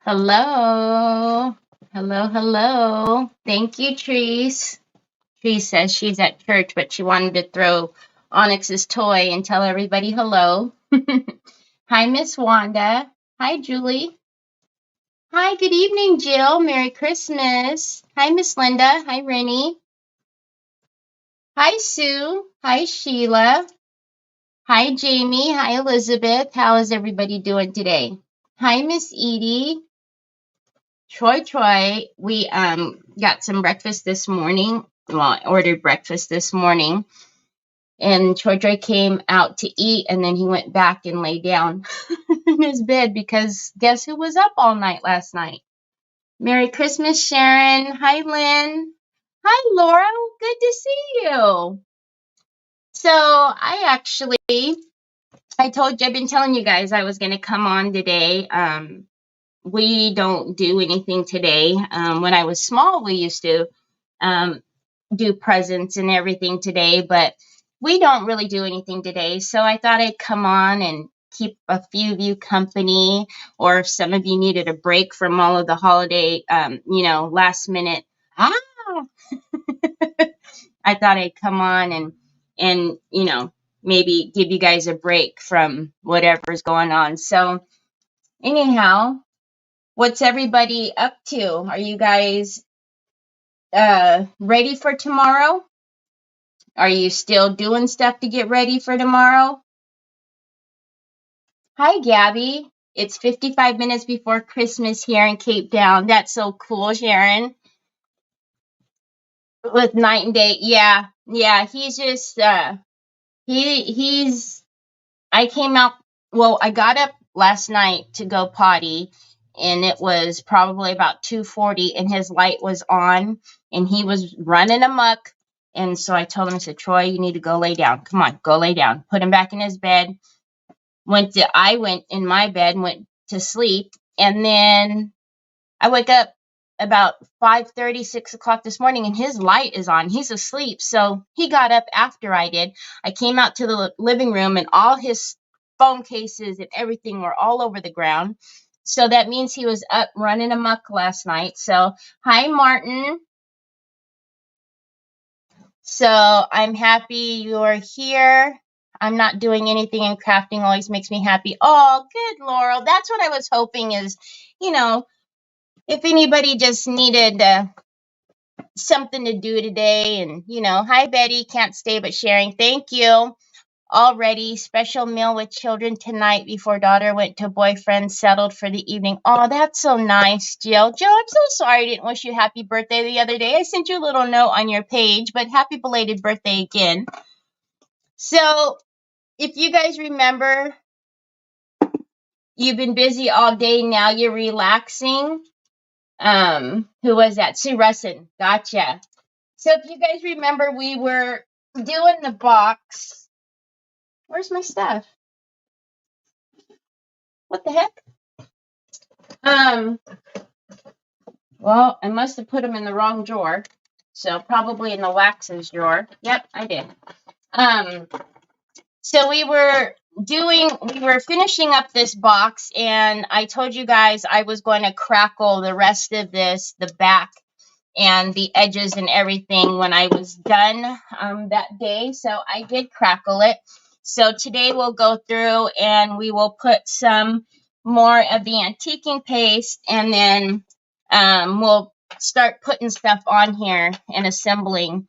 Hello. Hello, hello. Thank you, Trees. Trees says she's at church, but she wanted to throw Onyx's toy and tell everybody hello. Hi, Miss Wanda. Hi, Julie. Hi, good evening, Jill. Merry Christmas. Hi, Miss Linda. Hi, Rennie. Hi, Sue. Hi, Sheila. Hi, Jamie. Hi, Elizabeth. How is everybody doing today? Hi, Miss Edie. Troy, we got some breakfast this morning. Well, I ordered breakfast this morning, and Troy came out to eat, and then he went back and lay down in his bed because guess who was up all night last night? Merry Christmas, Sharon. Hi, Lynn. Hi, Laura. Good to see you. So I told you, I've been telling you guys I was going to come on today. We don't do anything today. When I was small, we used to do presents and everything today, but we don't really do anything today. So I thought I'd come on and keep a few of you company, or if some of you needed a break from all of the holiday, last minute. Ah, I thought I'd come on and maybe give you guys a break from whatever's going on. So anyhow, what's everybody up to? Are you guys ready for tomorrow? Are you still doing stuff to get ready for tomorrow? Hi, Gabby. It's 55 minutes before Christmas here in Cape Town. That's so cool, Sharon. With night and day. Yeah. He's just he's I came out, well, I got up last night to go potty, and it was probably about 2:40, and his light was on, and he was running amok. And so I told him, I said, Troy, you need to go lay down. Come on, go lay down. Put him back in his bed. I went in my bed and went to sleep. And then I wake up about 5:30, 6 o'clock this morning, and his light is on. He's asleep. So he got up after I did. I came out to the living room, and all his phone cases and everything were all over the ground. So that means he was up running amok last night. So hi, Martin. So I'm happy you're here. I'm not doing anything, and crafting always makes me happy. Oh, good, Laurel. That's what I was hoping is, if anybody just needed something to do today. And, hi, Betty. Can't stay but sharing. Thank you. Already special meal with children tonight before daughter went to boyfriend, settled for the evening. Oh, that's so nice, Jill. Jill, I'm so sorry I didn't wish you happy birthday the other day. I sent you a little note on your page, but happy belated birthday again. So if you guys remember, you've been busy all day. Now you're relaxing. Who was that? Sue Russin. Gotcha. So if you guys remember, we were doing the box. Where's my stuff? What the heck? Well, I must have put them in the wrong drawer. So probably in the waxes drawer. Yep, I did. So we were finishing up this box, and I told you guys I was going to crackle the rest of this, the back and the edges and everything when I was done that day. So I did crackle it. So today we'll go through and we will put some more of the antiquing paste, and then we'll start putting stuff on here and assembling.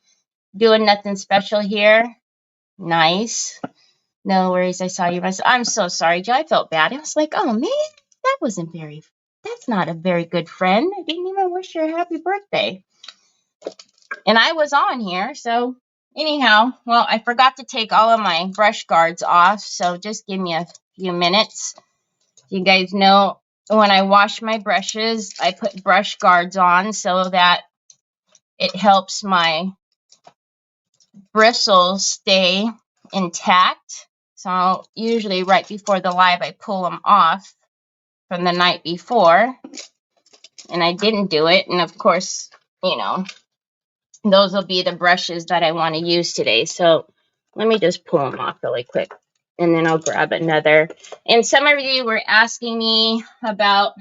Doing nothing special here. Nice. No worries. I saw you. I'm so sorry, Joe. I felt bad. I was like, oh man, that's not a very good friend. I didn't even wish her a happy birthday. And I was on here. So anyhow, well, I forgot to take all of my brush guards off. So just give me a few minutes. You guys know when I wash my brushes, I put brush guards on so that it helps my bristles stay intact. So usually right before the live, I pull them off from the night before, and I didn't do it. And of course, those will be the brushes that I want to use today. So let me just pull them off really quick, and then I'll grab another. And some of you were asking me about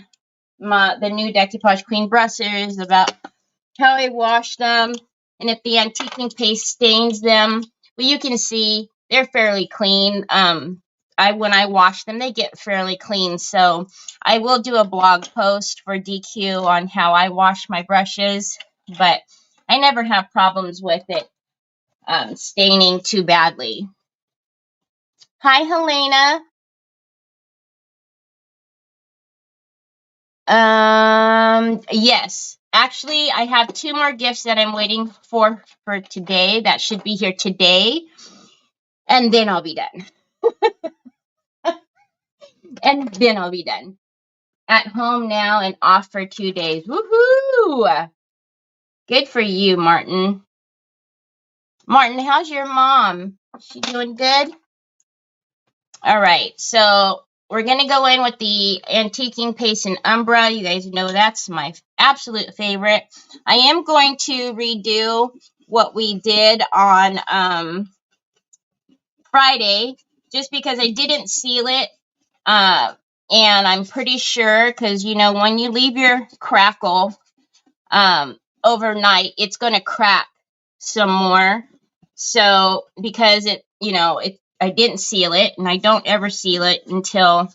the new Decoupage Queen brushes, about how I wash them, and if the antiquing paste stains them. Well, you can see they're fairly clean. When I wash them, they get fairly clean. So I will do a blog post for DQ on how I wash my brushes, but I never have problems with it staining too badly. Hi, Helena. Yes. Actually, I have 2 more gifts that I'm waiting for today. That should be here today. And then I'll be done. And then I'll be done. At home now and off for 2 days. Woohoo! Good for you, Martin. Martin, how's your mom? She doing good? All right. So we're going to go in with the antiquing paste and Umbra. You guys know that's my absolute favorite. I am going to redo what we did on Friday, just because I didn't seal it. And I'm pretty sure, because, you know, when you leave your crackle overnight, it's going to crack some more. So, because I didn't seal it, and I don't ever seal it until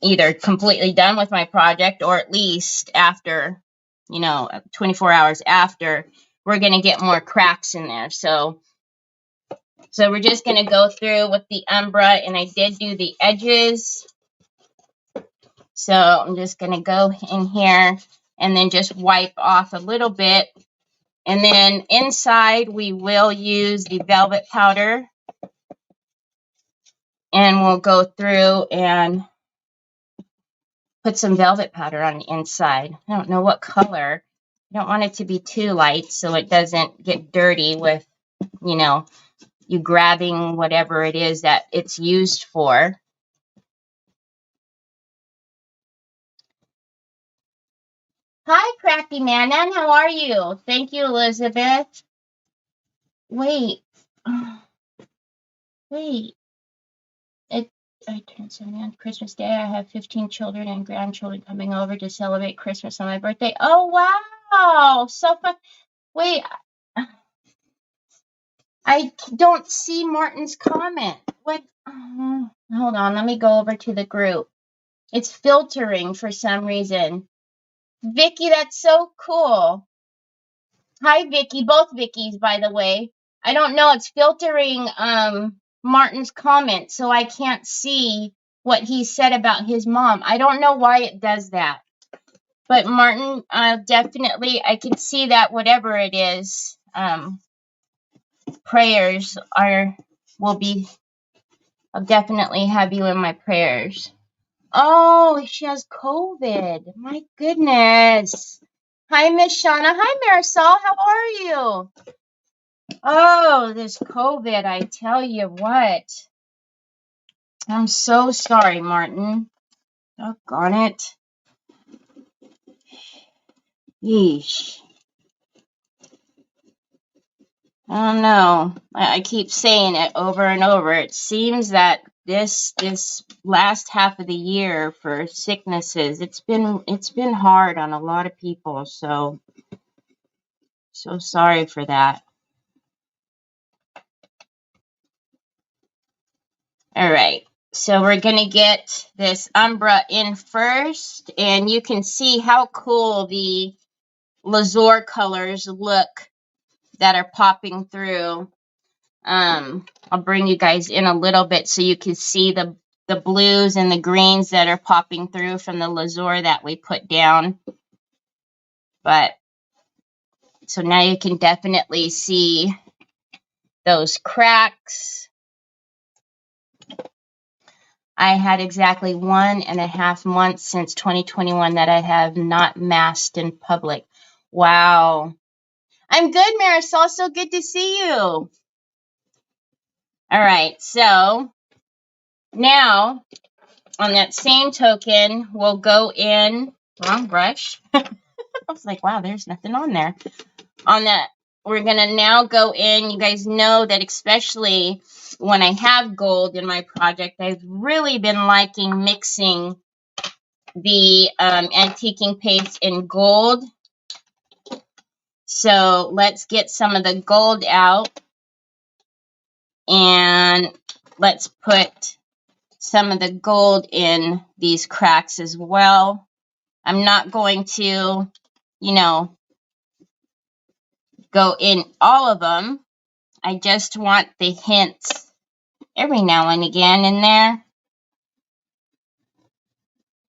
either completely done with my project, or at least after, 24 hours after, we're going to get more cracks in there. So we're just going to go through with the Umbra, and I did do the edges. So I'm just going to go in here and then just wipe off a little bit. And then inside we will use the velvet powder. And we'll go through and put some velvet powder on the inside. I don't know what color. I don't want it to be too light so it doesn't get dirty with, you grabbing whatever it is that it's used for. Hi, Crafty Manon. How are you? Thank you, Elizabeth. Wait. Wait. I turned 70 on Christmas Day. I have 15 children and grandchildren coming over to celebrate Christmas on my birthday. Oh, wow. So fun. Wait. I don't see Martin's comment. What? Hold on. Let me go over to the group. It's filtering for some reason. Vicky, that's so cool. Hi, Vicky. Both Vickies, by the way. I don't know. It's filtering Martin's comment, so I can't see what he said about his mom. I don't know why it does that. But Martin, definitely, I can see that whatever it is, prayers I'll definitely have you in my prayers. Oh, she has COVID. My goodness. Hi, Miss Shauna. Hi, Marisol. How are you? Oh, this COVID, I tell you what. I'm so sorry, Martin. Doggone it. Yeesh. I don't know. I keep saying it over and over. It seems that this last half of the year for sicknesses, it's been hard on a lot of people. So sorry for that. All right. So we're gonna get this Umbra in first, and you can see how cool the Lazur colors look that are popping through. I'll bring you guys in a little bit so you can see the blues and the greens that are popping through from the Lazur that we put down. But so now you can definitely see those cracks. I had exactly 1.5 months since 2021 that I have not masked in public. Wow. I'm good, Marisol. So good to see you. All right. So now, on that same token, we'll go in. Wrong brush. I was like, wow, there's nothing on there. On that, we're going to now go in. You guys know that especially when I have gold in my project, I've really been liking mixing the antiquing paste in gold. So let's get some of the gold out, and let's put some of the gold in these cracks as well. I'm not going to, you know, go in all of them. I just want the hints every now and again in there.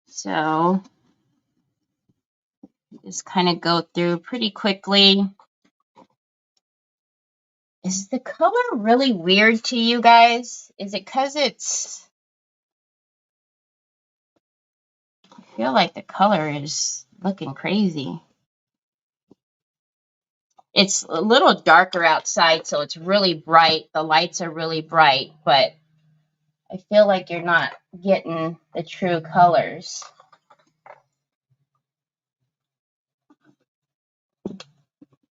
So just kind of go through pretty quickly. Is the color really weird to you guys? Is it because it's... I feel like the color is looking crazy. It's a little darker outside, so it's really bright. The lights are really bright, but I feel like you're not getting the true colors.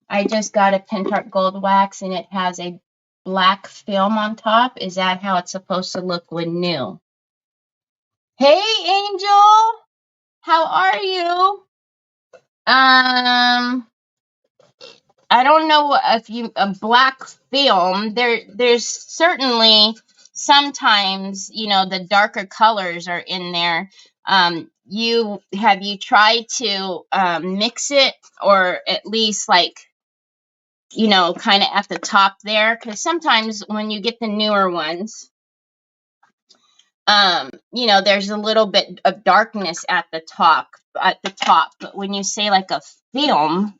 I just got a Pentart Gold Wax, and it has a black film on top. Is that how it's supposed to look when new? Hey, Angel! How are you? I don't know if you a black film. There's certainly sometimes, you know, the darker colors are in there. Have you tried to mix it, or at least like, you know, kind of at the top there? Because sometimes when you get the newer ones, you know, there's a little bit of darkness at the top. But when you say like a film,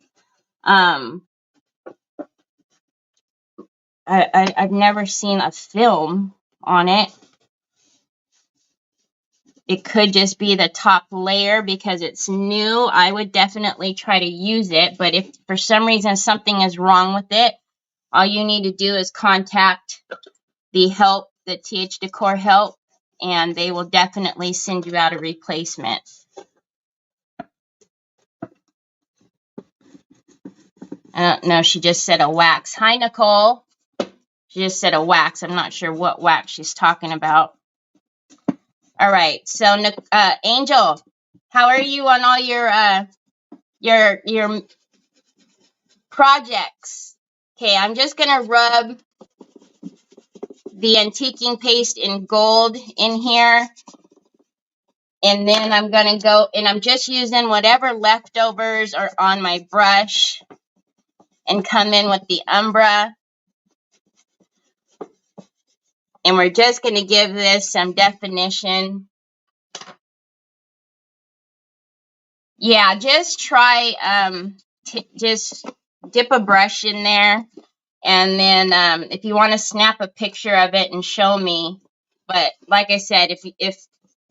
I've never seen a film on it. It could just be the top layer because it's new. I would definitely try to use it, but if for some reason something is wrong with it, all you need to do is contact the help, the TH Decor help, and they will definitely send you out a replacement. I don't know, she just said a wax. Hi, Nicole. She just said a wax. I'm not sure what wax she's talking about. All right, so Angel, how are you on all your projects? Okay, I'm just gonna rub the antiquing paste in gold in here, and then I'm gonna go, and I'm just using whatever leftovers are on my brush, and come in with the Umbra, and we're just gonna give this some definition. Yeah, just try just dip a brush in there, and then if you want to snap a picture of it and show me. But like I said, if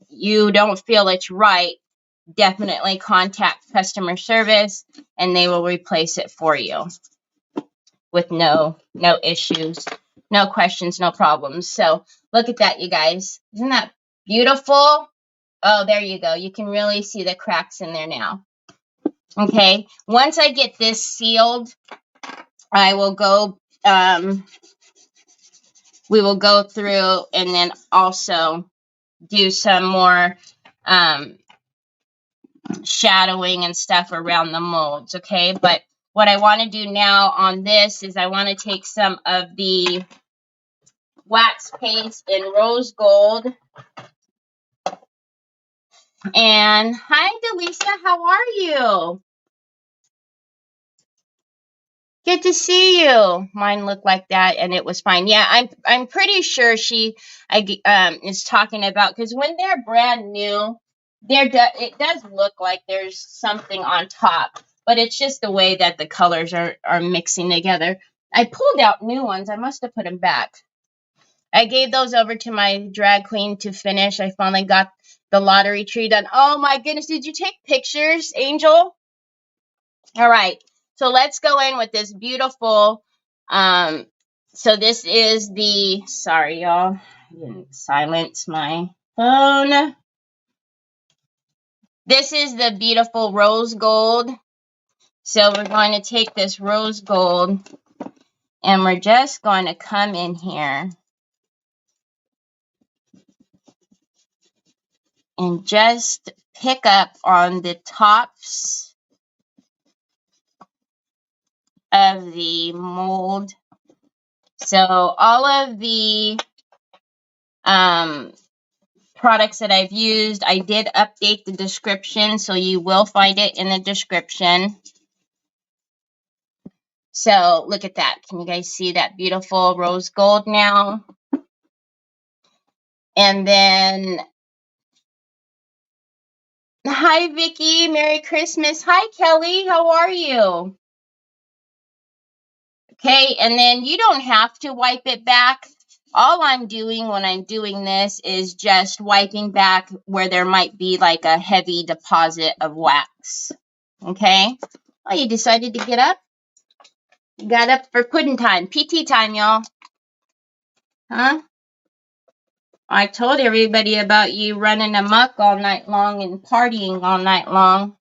you don't feel it's right, definitely contact customer service and they will replace it for you with no issues, no questions, no problems. So look at that, you guys. Isn't that beautiful? Oh, there you go. You can really see the cracks in there now. Okay, once I get this sealed, I will go, we will go through and then also do some more shadowing and stuff around the molds, okay? But what I want to do now on this is I want to take some of the wax paste in rose gold. And hi, Delisa, how are you? Good to see you. Mine looked like that, and it was fine. Yeah, I'm pretty sure she is talking about, because when they're brand new, it does look like there's something on top, but it's just the way that the colors are mixing together. I pulled out new ones. I must have put them back. I gave those over to my drag queen to finish. I finally got the lottery tree done. Oh my goodness, did you take pictures, Angel? All right, so let's go in with this beautiful, so this is the, sorry y'all, I didn't silence my phone. This is the beautiful rose gold. So we're going to take this rose gold and we're just going to come in here and just pick up on the tops of the mold. So all of the products that I've used, I did update the description, so you will find it in the description. So look at that. Can you guys see that beautiful rose gold now? And then, hi Vicky, Merry Christmas. Hi Kelly, how are you? Okay, and then you don't have to wipe it back. All I'm doing when I'm doing this is just wiping back where there might be like a heavy deposit of wax. Okay. Oh, you decided to get up? You got up for pudding time, PT time, y'all. Huh? I told everybody about you running amok all night long and partying all night long.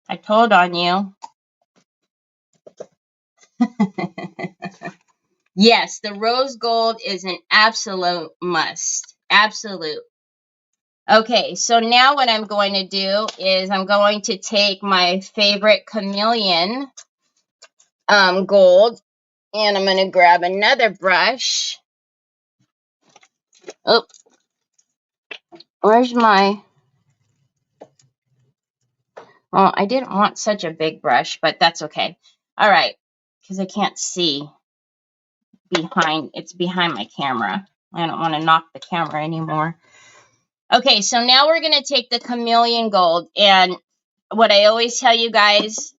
I told on you. Yes, the rose gold is an absolute must. Absolute. Okay, so now what I'm going to do is I'm going to take my favorite chameleon gold, and I'm going to grab another brush. Oh, where's my... Well, I didn't want such a big brush, but that's okay. All right, because I can't see behind. It's behind my camera. I don't want to knock the camera anymore. Okay, so now we're going to take the chameleon gold, and what I always tell you guys,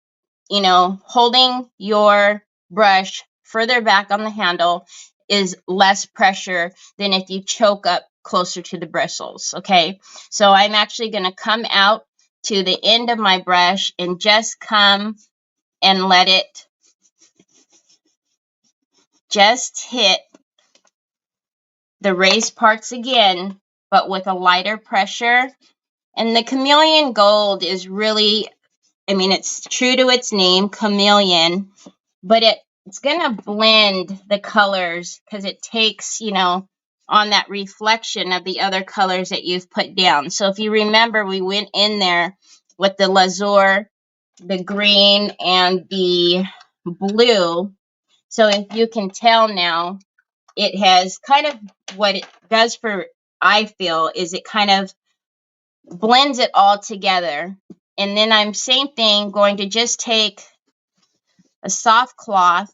you know, holding your brush further back on the handle is less pressure than if you choke up closer to the bristles, okay? So I'm actually going to come out to the end of my brush and just come and let it just hit the raised parts again, but with a lighter pressure. And the chameleon gold is really, I mean, it's true to its name, chameleon, but it's going to blend the colors because it takes, you know, on that reflection of the other colors that you've put down. So if you remember, we went in there with the lazur, the green, and the blue. So if you can tell now, it has kind of what it does for, I feel, is it kind of blends it all together. And then I'm, same thing, going to just take a soft cloth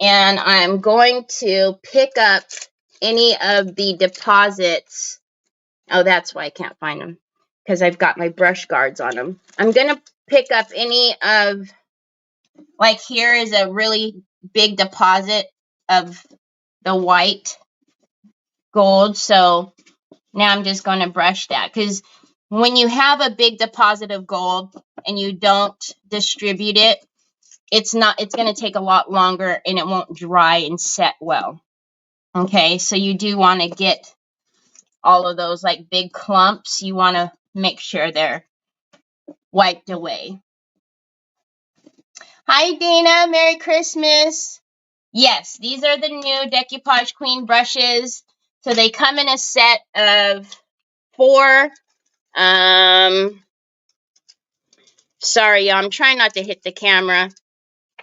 and I'm going to pick up any of the deposits. Oh, that's why I can't find them, because I've got my brush guards on them. I'm going to pick up any of, like here is a really big deposit of the white gold. So now I'm just going to brush that, because when you have a big deposit of gold and you don't distribute it, it's going to take a lot longer and it won't dry and set well. Okay, so you do want to get all of those like big clumps. You want to make sure they're wiped away. Hi, Dana. Merry Christmas. Yes, these are the new Decoupage Queen brushes. So they come in a set of 4. Sorry, I'm trying not to hit the camera.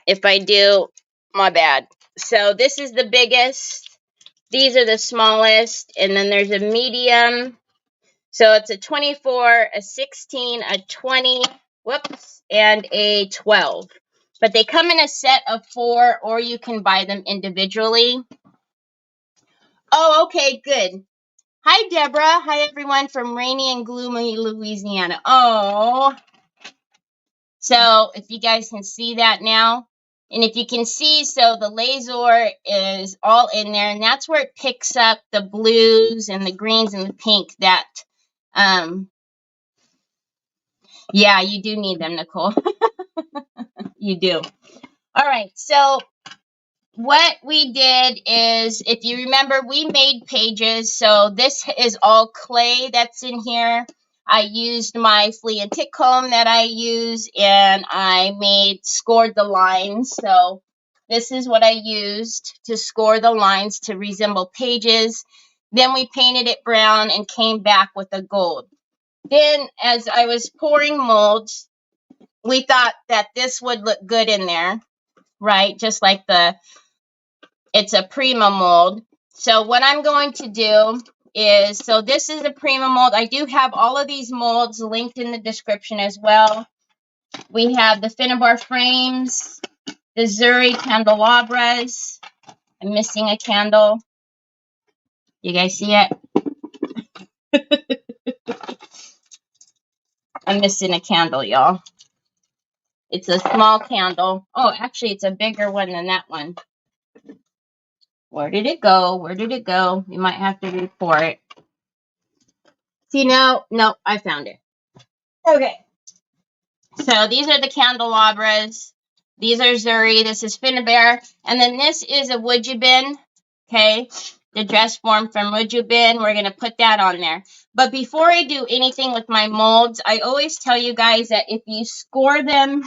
If I do, my bad. So this is the biggest. These are the smallest. And then there's a medium. So it's a 24, a 16, a 20, whoops, and a 12. But they come in a set of 4, or you can buy them individually. Oh, okay, good. Hi, Deborah. Hi, everyone from rainy and gloomy Louisiana. Oh. So if you guys can see that now. And if you can see, so the lazur is all in there. And that's where it picks up the blues and the greens and the pink that, yeah, you do need them, Nicole. You do. All right. So what we did is, if you remember, we made pages. So this is all clay that's in here. I used my flea and tick comb that I use, and I scored the lines. So this is what I used to score the lines to resemble pages. Then we painted it brown and came back with a gold. Then as I was pouring molds, we thought that this would look good in there, right? Just like it's a Prima mold. So what I'm going to do is, so this is a Prima mold. I do have all of these molds linked in the description as well. We have the Finnabar frames, the Zuri candelabras. I'm missing a candle. You guys see it? I'm missing a candle, y'all. It's a small candle. Oh, actually, it's a bigger one than that one. Where did it go? Where did it go? We might have to read for it. See, no, I found it. Okay. So these are the candelabras. These are Zuri. This is Finnabar. And then this is a Woodjubin. Okay. The dress form from Woodjubin. We're going to put that on there. But before I do anything with my molds, I always tell you guys that if you score them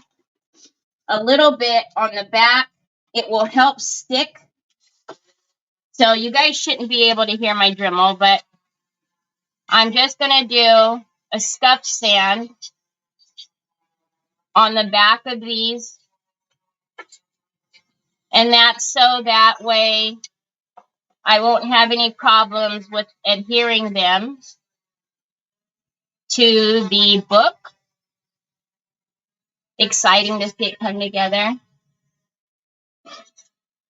a little bit on the back, it will help stick. So you guys shouldn't be able to hear my Dremel, but I'm just going to do a scuff sand on the back of these. And that's so that way I won't have any problems with adhering them to the book. Exciting to see it come together.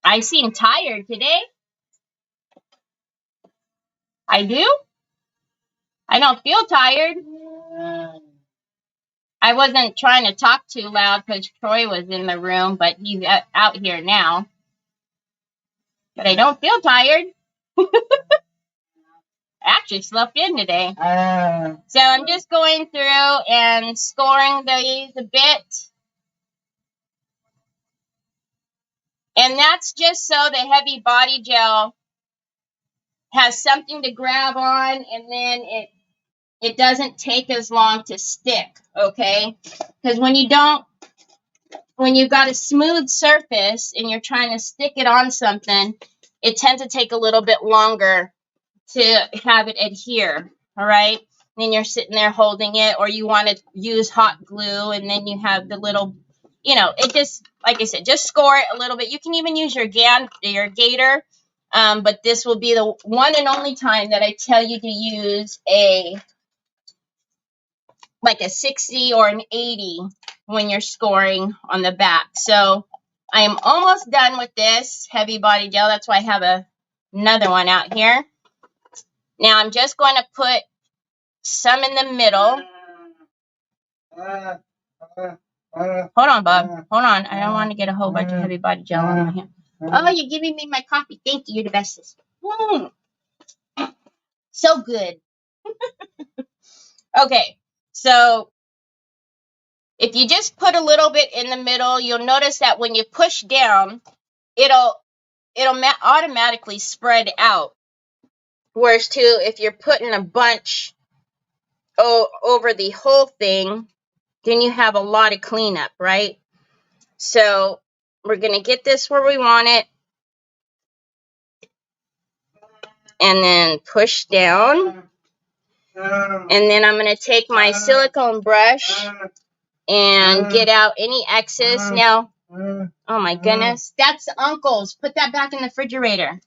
I seem tired today. I do? I don't feel tired. I wasn't trying to talk too loud because Troy was in the room, but he's out here now. But I don't feel tired. I actually slept in today. So I'm just going through and scoring these a bit. And that's just so the heavy body gel has something to grab on, and then it doesn't take as long to stick, okay? Because when you've got a smooth surface and you're trying to stick it on something, it tends to take a little bit longer to have it adhere, all right? And then you're sitting there holding it, or you want to use hot glue, and then you have the little, it just, like I said, just score it a little bit. You can even use your gator, but this will be the one and only time that I tell you to use like a 60 or an 80 when you're scoring on the back. So I am almost done with this heavy body gel. That's why I have another one out here. Now I'm just going to put some in the middle. Hold on, Bob. Hold on. I don't want to get a whole bunch of heavy body gel on my hand. Oh, you're giving me my coffee. Thank you. You're the bestest. So good. Okay. So if you just put a little bit in the middle, you'll notice that when you push down, it'll automatically spread out. Whereas too, if you're putting a bunch over the whole thing, then you have a lot of cleanup, right? So we're going to get this where we want it. And then push down. And then I'm going to take my silicone brush and get out any excess. Now, oh my goodness, that's Uncle's. Put that back in the refrigerator.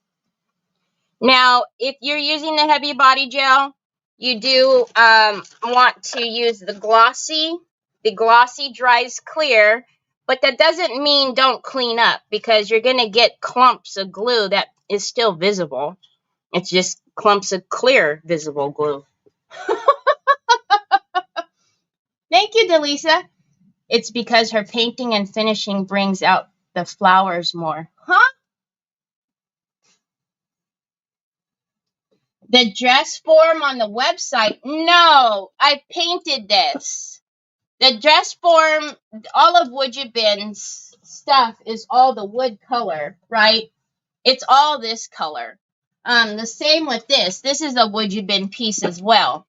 Now, if you're using the heavy body gel, you do want to use the glossy. The glossy dries clear, but that doesn't mean don't clean up, because you're going to get clumps of glue that is still visible. It's just clumps of clear visible glue. Thank you, Delisa. It's because her painting and finishing brings out the flowers more. Huh? The dress form on the website? No, I painted this. The dress form, all of Woodjubin's stuff is all the wood color, right? It's all this color. The same with this. This is a Woodjubin piece as well.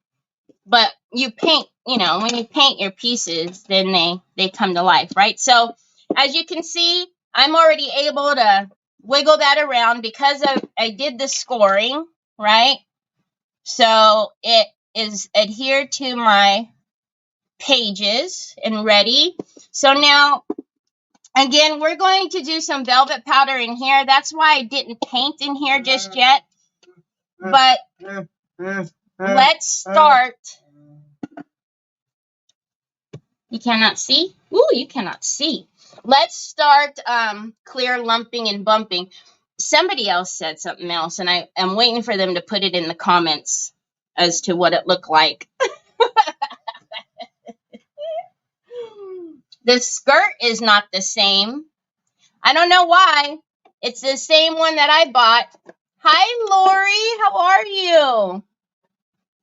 But you paint, when you paint your pieces, then they come to life, right? So as you can see, I'm already able to wiggle that around because I did the scoring, right? So it is adhered to my pages and ready. So now, again, we're going to do some velvet powder in here. That's why I didn't paint in here just yet. But let's start. You cannot see? Ooh, you cannot see. Let's start clear lumping and bumping. Somebody else said something else, and I am waiting for them to put it in the comments as to what it looked like. The skirt is not the same. I don't know why. It's the same one that I bought. Hi, Lori. How are you?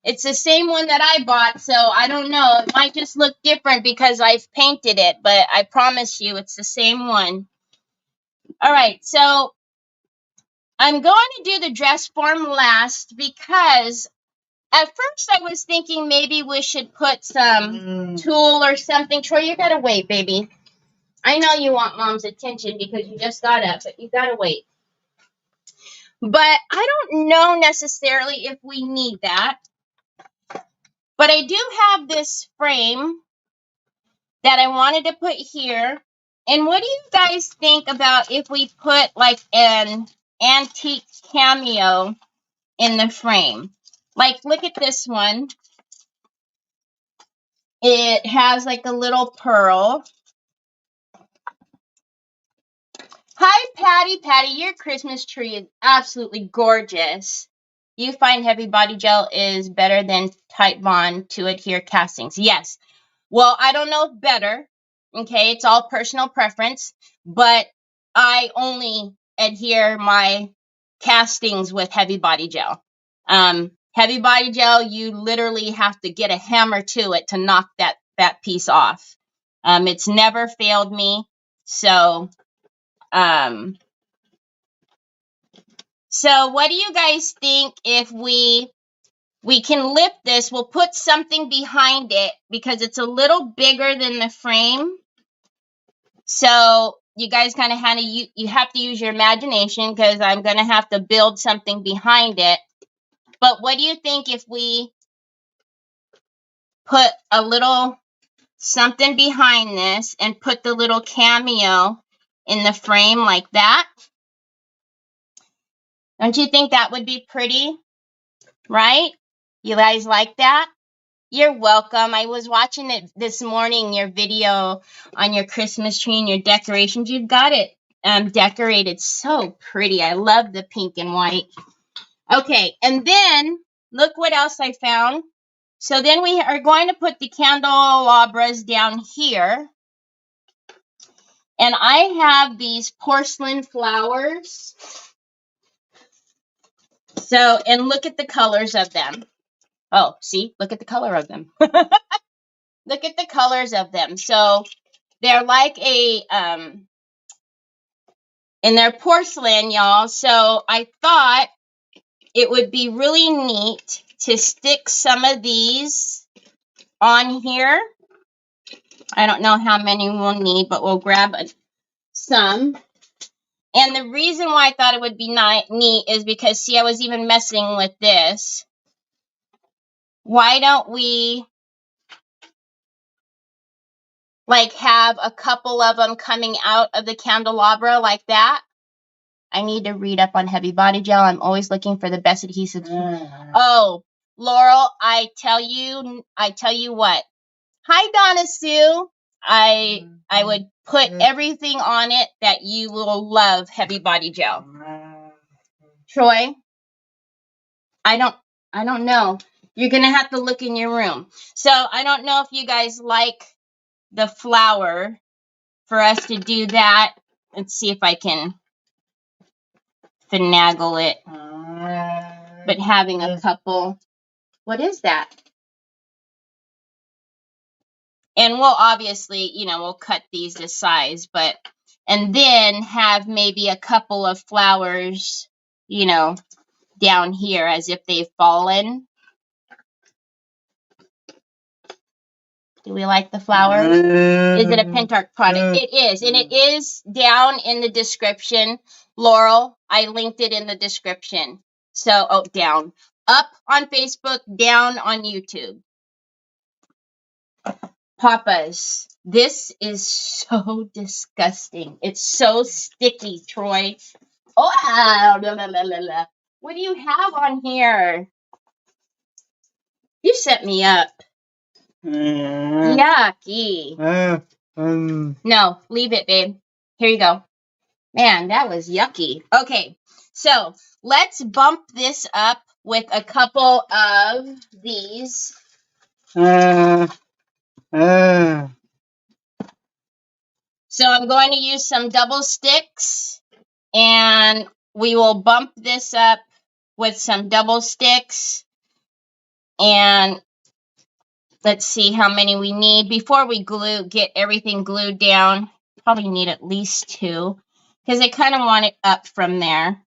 It's the same one that I bought, so I don't know. It might just look different because I've painted it, but I promise you it's the same one. All right, so I'm going to do the dress form last because at first I was thinking maybe we should put some tulle or something. Troy, you gotta wait, baby. I know you want Mom's attention because you just got up, but you gotta wait. But I don't know necessarily if we need that. But I do have this frame that I wanted to put here. And what do you guys think about if we put like an antique cameo in the frame? Like, look at this one. It has like a little pearl. Hi, Patty. Patty, your Christmas tree is absolutely gorgeous. You find heavy body gel is better than Type Bond to adhere castings. Yes. Well, I don't know if better. Okay, it's all personal preference. But I only adhere my castings with heavy body gel. Heavy body gel, you literally have to get a hammer to it to knock that piece off. It's never failed me. So what do you guys think if we can lift this? We'll put something behind it because it's a little bigger than the frame. So you guys kind of you have to use your imagination because I'm going to have to build something behind it. But what do you think if we put a little something behind this and put the little cameo in the frame like that? Don't you think that would be pretty? Right? You guys like that? You're welcome. I was watching it this morning, your video on your Christmas tree and your decorations. You've got it decorated so pretty. I love the pink and white. Okay, and then look what else I found. So then we are going to put the candelabras down here. And I have these porcelain flowers. So, and look at the colors of them. Oh, see, look at the color of them. Look at the colors of them. So they're like and they're porcelain, y'all. So I thought it would be really neat to stick some of these on here. I don't know how many we'll need, but we'll grab some. And the reason why I thought it would be neat is because, see, I was even messing with this. Why don't we like have a couple of them coming out of the candelabra like that? I need to read up on heavy body gel. I'm always looking for the best adhesive. Oh, Laurel, I tell you what. Hi, Donna Sue. I would put everything on it that you will love heavy body gel. Troy, I don't know. You're going to have to look in your room. So I don't know if you guys like the flower for us to do that. Let's see if I can finagle it. But having a couple, what is that? And we'll obviously, we'll cut these to size, and then have maybe a couple of flowers, down here as if they've fallen. Do we like the flowers? Is it a Pentart product? It is, and it is down in the description. Laurel, I linked it in the description. So, down. Up on Facebook, down on YouTube. Papas, this is so disgusting. It's so sticky, Troy. Oh, blah, blah, blah, blah, blah. What do you have on here? You set me up. Yucky. No, leave it, babe. Here you go. Man, that was yucky. Okay, so let's bump this up with a couple of these. So I'm going to use some double sticks, and we will bump this up with some double sticks. And let's see how many we need. Before we get everything glued down, probably need at least 2, because I kind of want it up from there.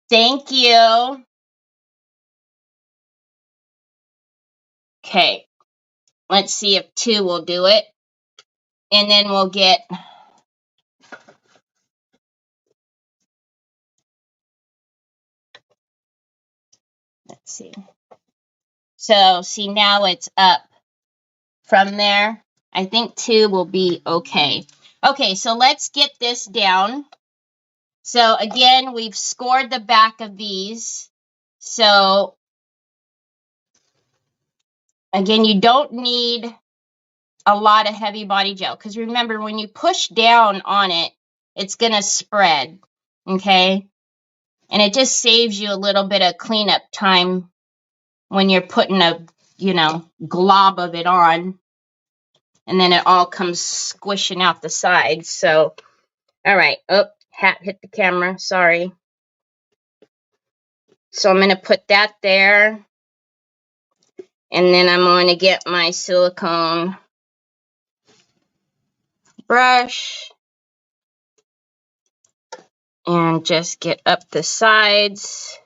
Thank you. Okay, let's see if 2 will do it. And then we'll get, let's see. So see, now it's up from there. I think 2 will be okay. Okay, so let's get this down. So again, we've scored the back of these. So again, you don't need a lot of heavy body gel, because remember, when you push down on it, it's going to spread, okay? And it just saves you a little bit of cleanup time when you're putting a, glob of it on, and then it all comes squishing out the sides. So, all right. Oh, hat hit the camera. Sorry. So I'm going to put that there, and then I'm going to get my silicone brush and just get up the sides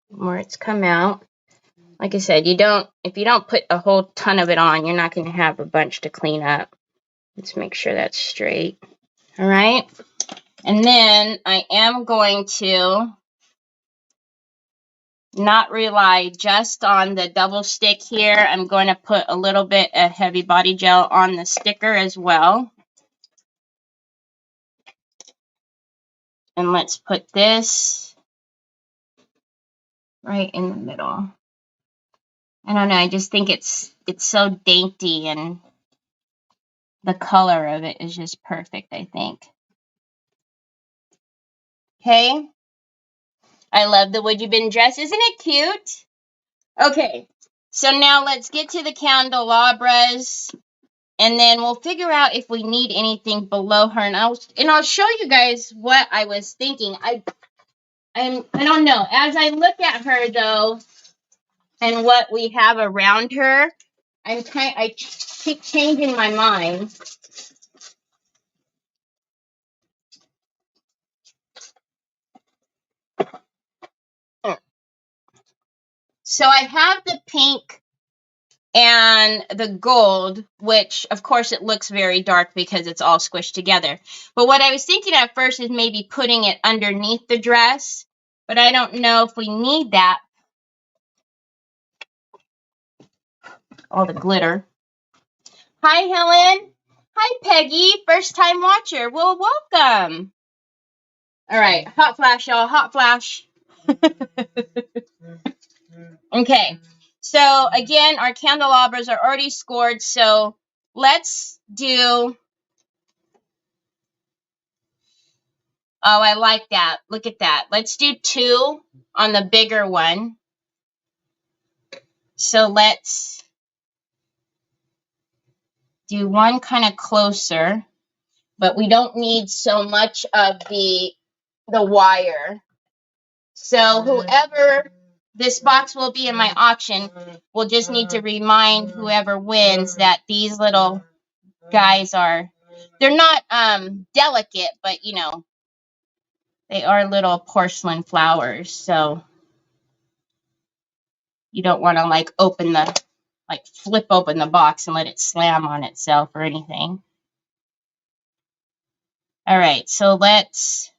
where it's come out. Like I said, if you don't put a whole ton of it on, you're not going to have a bunch to clean up. Let's make sure that's straight. All right. And then I am going to not rely just on the double stick here. I'm going to put a little bit of heavy body gel on the sticker as well. And let's put this right in the middle. I don't know, I just think it's so dainty, and the color of it is just perfect, I think. Okay. I love the Would You Been Dressed. Isn't it cute? Okay. So now let's get to the candelabras, and then we'll figure out if we need anything below her. And I'll show you guys what I was thinking. I don't know. As I look at her though, and what we have around her, I keep changing my mind. So I have the pink and the gold, which of course it looks very dark because it's all squished together. But what I was thinking at first is maybe putting it underneath the dress, but I don't know if we need that. All the glitter. Hi, Helen. Hi, Peggy. First time watcher. Well, welcome. All right. Hot flash, y'all. Hot flash. Okay. So, again, our candelabras are already scored. So, let's do... Oh, I like that. Look at that. Let's do 2 on the bigger one. So, let's do one kind of closer. But we don't need so much of the wire. So whoever this box will be in my auction will just need to remind whoever wins that these little guys they're not delicate, but they are little porcelain flowers. So you don't want to flip open the box and let it slam on itself or anything. All right, so let's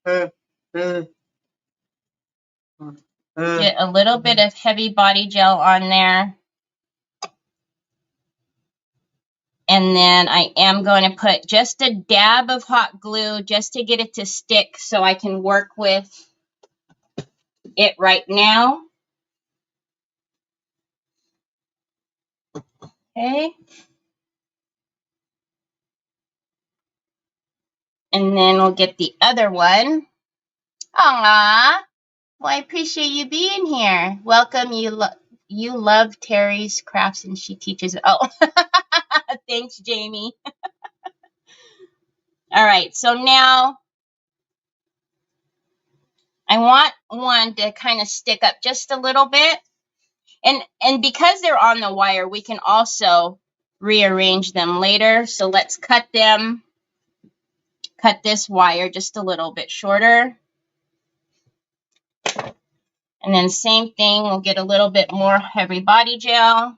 Get a little bit of heavy body gel on there. And then I am going to put just a dab of hot glue just to get it to stick so I can work with it right now. Okay. And then we'll get the other one. Aw. Well, I appreciate you being here. Welcome. You love Terry's crafts and she teaches. Oh, thanks, Jamie. All right. So now I want one to kind of stick up just a little bit. And because they're on the wire, we can also rearrange them later. So let's cut this wire just a little bit shorter. And then same thing, we'll get a little bit more heavy body gel.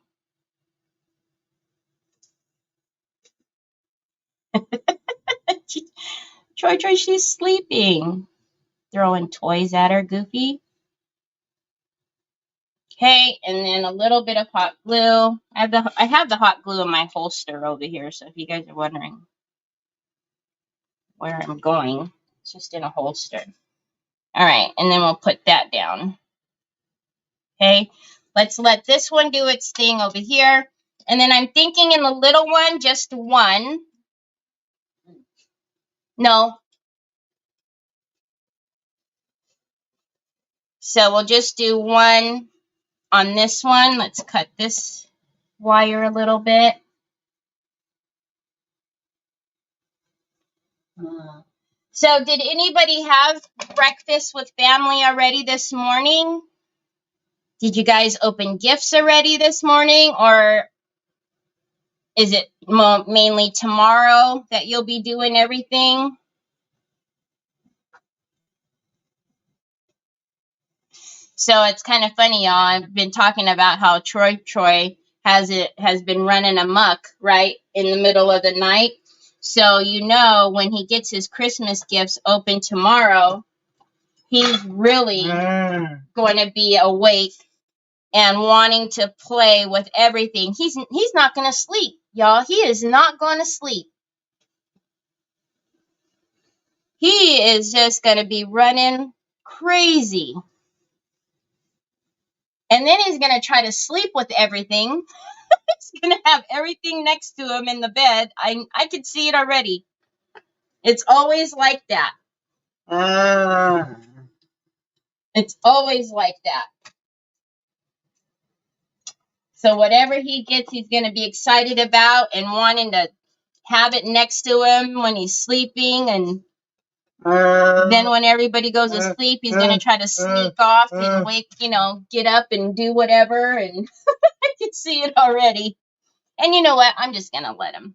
Troy, she's sleeping. Throwing toys at her, Goofy. Okay, and then a little bit of hot glue. I have the hot glue in my holster over here, so if you guys are wondering where I'm going, it's just in a holster. All right, and then we'll put that down. Okay, let's let this one do its thing over here. And then I'm thinking in the little one, just one. No. So we'll just do one on this one. Let's cut this wire a little bit. So did anybody have breakfast with family already this morning? Did you guys open gifts already this morning, or is it mainly tomorrow that you'll be doing everything? So it's kind of funny, y'all. I've been talking about how Troy has been running amok right in the middle of the night. So when he gets his Christmas gifts open tomorrow, he's really going to be awake and wanting to play with everything. He's not going to sleep, y'all. He is not going to sleep. He is just going to be running crazy. And then he's going to try to sleep with everything. He's going to have everything next to him in the bed. I could see it already. It's always like that. It's always like that. So whatever he gets, he's going to be excited about and wanting to have it next to him when he's sleeping. And then when everybody goes to sleep, he's going to try to sneak off and get up and do whatever. And I can see it already. And you know what? I'm just going to let him.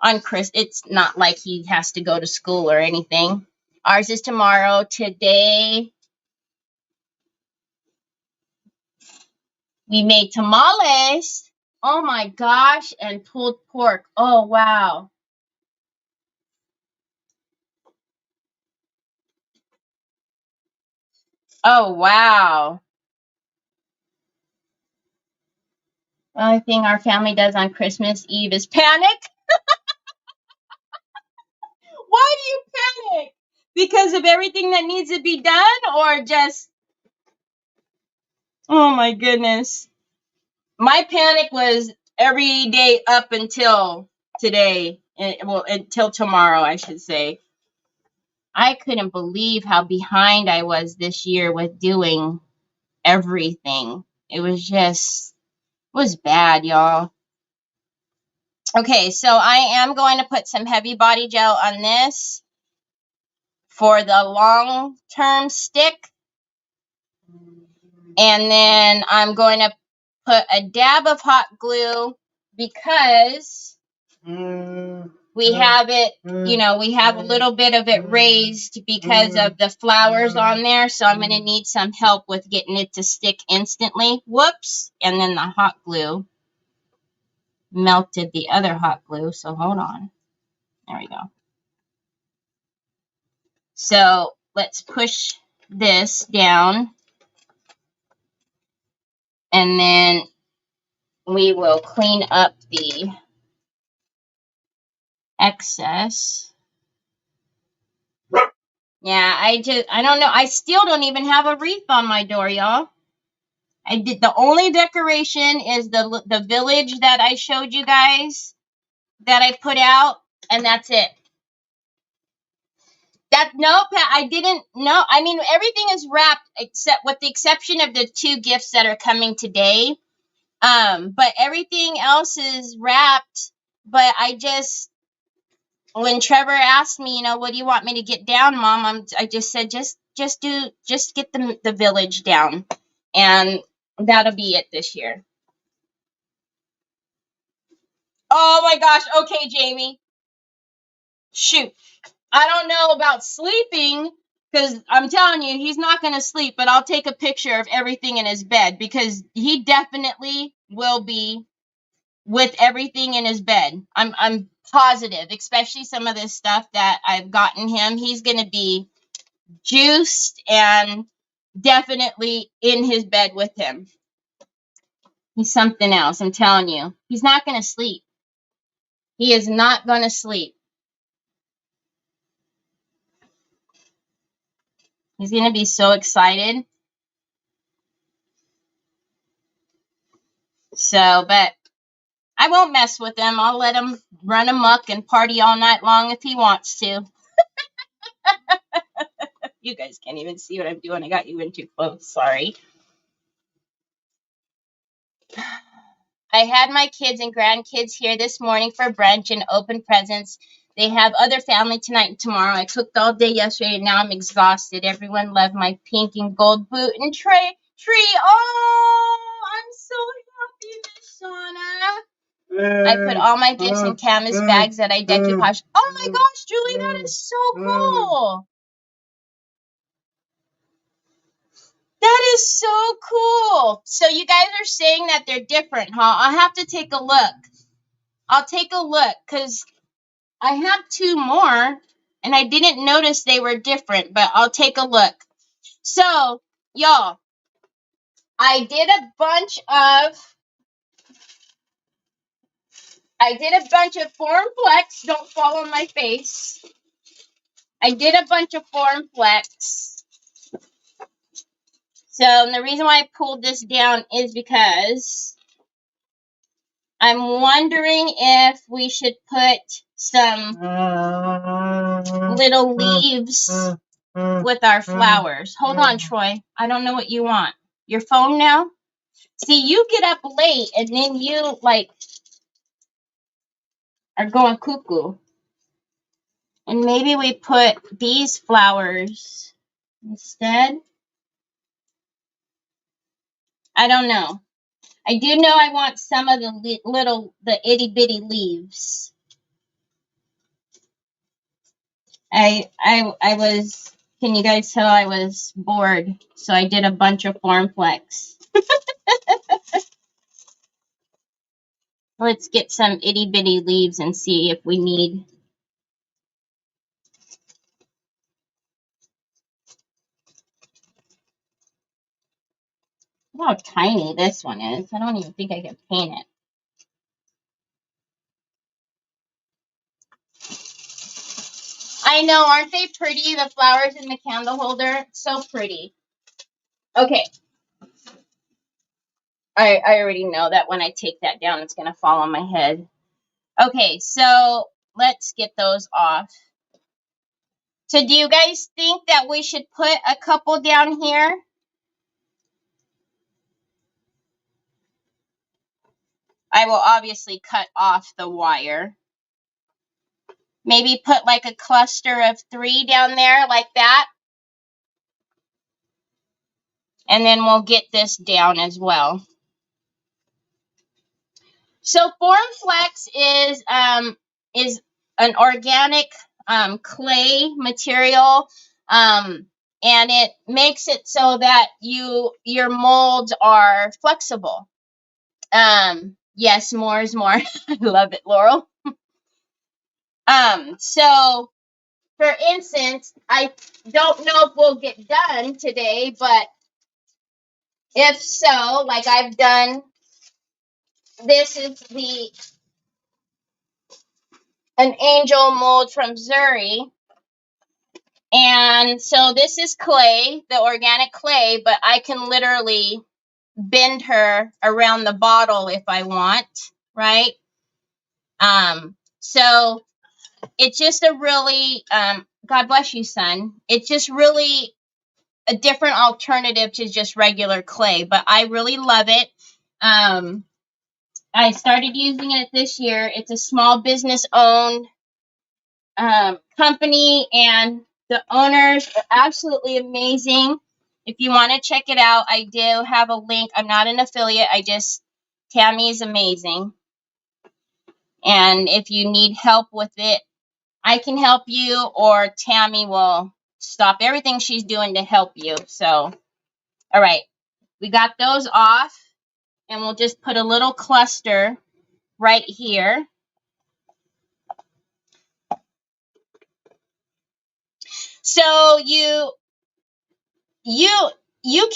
On Chris, it's not like he has to go to school or anything. Ours is tomorrow. Today, we made tamales. Oh my gosh. And pulled pork. Oh, wow. Oh, wow. The only thing our family does on Christmas Eve is panic. Why do you panic? Because of everything that needs to be done, or just... Oh my goodness. My panic was every day up until today. Well, until tomorrow, I should say. I couldn't believe how behind I was this year with doing everything. It was bad, y'all. Okay, so I am going to put some heavy body gel on this for the long-term stick. And then I'm going to put a dab of hot glue because we have it, we have a little bit of it raised because of the flowers on there. So I'm going to need some help with getting it to stick instantly. Whoops. And then the hot glue melted the other hot glue. So hold on. There we go. So let's push this down, and then we will clean up the excess. Yeah, I don't know. I still don't even have a wreath on my door, y'all. I did, the only decoration is the village that I showed you guys that I put out, and that's it. No, I didn't. No, I mean everything is wrapped except with the exception of the 2 gifts that are coming today. But everything else is wrapped. But I just, when Trevor asked me, what do you want me to get down, Mom? I just said just get the village down, and that'll be it this year. Oh my gosh. Okay, Jamie. Shoot. I don't know about sleeping, because I'm telling you, he's not going to sleep, but I'll take a picture of everything in his bed, because he definitely will be with everything in his bed. I'm positive, especially some of this stuff that I've gotten him. He's going to be juiced and definitely in his bed with him. He's something else, I'm telling you. He's not going to sleep. He is not going to sleep. He's going to be so excited. So, but I won't mess with him. I'll let him run amok and party all night long if he wants to. You guys can't even see what I'm doing. I got you in too close. Sorry. I had my kids and grandkids here this morning for brunch and open presents. They have other family tonight and tomorrow. I cooked all day yesterday, and now I'm exhausted. Everyone loved my pink and gold boot and tree. Oh, I'm so happy, Miss Shauna. I put all my gifts in canvas bags that I decoupage. Oh my gosh, Julie, that is so cool. That is so cool. So you guys are saying that they're different, huh? I'll have to take a look. I'll take a look, because I have 2 more, and I didn't notice they were different, but I'll take a look. So, y'all, I did a bunch of Form Flex. Don't fall on my face. I did a bunch of Form Flex. So, and the reason why I pulled this down is because I'm wondering if we should put some little leaves with our flowers. Hold on, Troy. I don't know what you want. Your phone now? See, you get up late and then you, are going cuckoo. And maybe we put these flowers instead. I don't know. I do know I want some of the itty bitty leaves. I was, can you guys tell I was bored? So I did a bunch of Form Flex. Let's get some itty bitty leaves and see if we need. Look how tiny this one is. I don't even think I can paint it. I know, aren't they pretty? The flowers in the candle holder. So pretty. Okay. I already know that when I take that down, it's going to fall on my head. Okay, so let's get those off. So do you guys think that we should put a couple down here? I will obviously cut off the wire. Maybe put like a cluster of 3 down there like that. And then we'll get this down as well. So Form Flex is an organic clay material, and it makes it so that your molds are flexible. Yes, more is more. I love it, Laurel. So for instance, I don't know if we'll get done today, but if so, like I've done, this is an angel mold from Zuri. And so this is clay, the organic clay, but I can literally bend her around the bottle if I want, right? So it's just a really, God bless you, son. It's just really a different alternative to just regular clay, but I really love it. I started using it this year. It's a small business owned company, and the owners are absolutely amazing. If you want to check it out, I do have a link. I'm not an affiliate. Tammy is amazing. And if you need help with it, I can help you, or Tammy will stop everything she's doing to help you. So, all right, we got those off, and we'll just put a little cluster right here. So you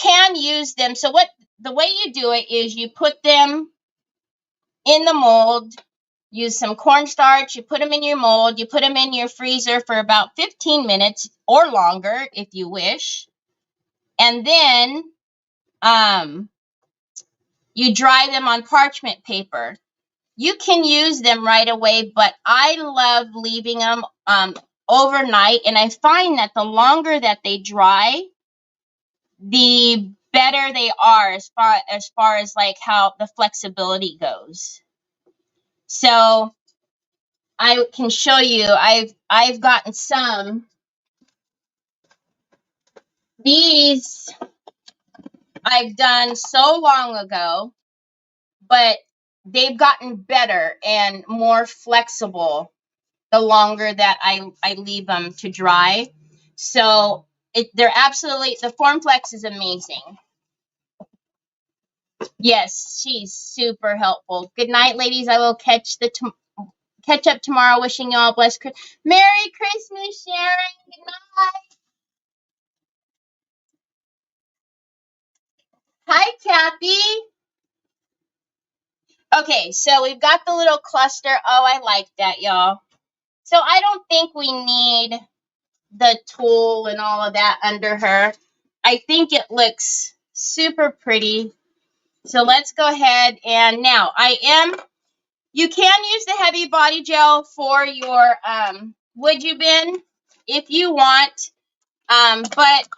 can use them. So the way you do it is you put them in the mold, use some cornstarch, you put them in your mold, you put them in your freezer for about 15 minutes or longer if you wish. And then you dry them on parchment paper. You can use them right away, but I love leaving them overnight, and I find that the longer that they dry, the better they are as far as like how the flexibility goes. So I can show you. I've gotten some. These I've done so long ago, but they've gotten better and more flexible the longer that I leave them to dry. So they're absolutely, the Form Flex is amazing. Yes, she's super helpful. Good night, ladies. I will catch up tomorrow. Wishing you all a blessed Merry Christmas, Sharon. Good night. Hi, Kathy. Okay, so we've got the little cluster. Oh, I like that, y'all. So I don't think we need the tulle and all of that under her. I think it looks super pretty. So let's go ahead, and now you can use the heavy body gel for your wood you bin if you want, but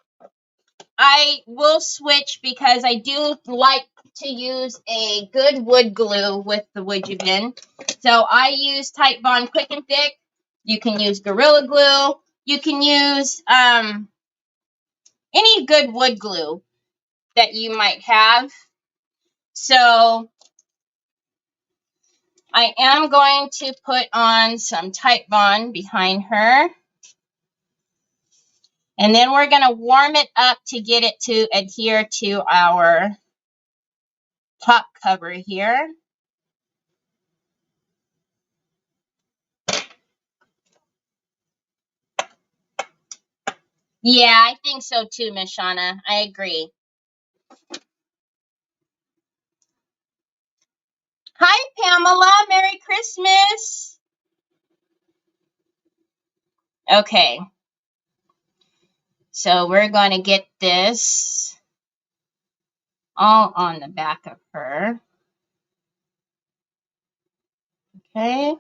I will switch because I do like to use a good wood glue with the wood you bin. So I use Type Bond Quick and Thick. You can use Gorilla Glue. You can use any good wood glue that you might have. So I am going to put on some Type Bond behind her. And then we're going to warm it up to get it to adhere to our top cover here. Yeah, I think so too, Miss Shauna. I agree. Hi, Pamela. Merry Christmas. Okay. So we're going to get this all on the back of her. Okay.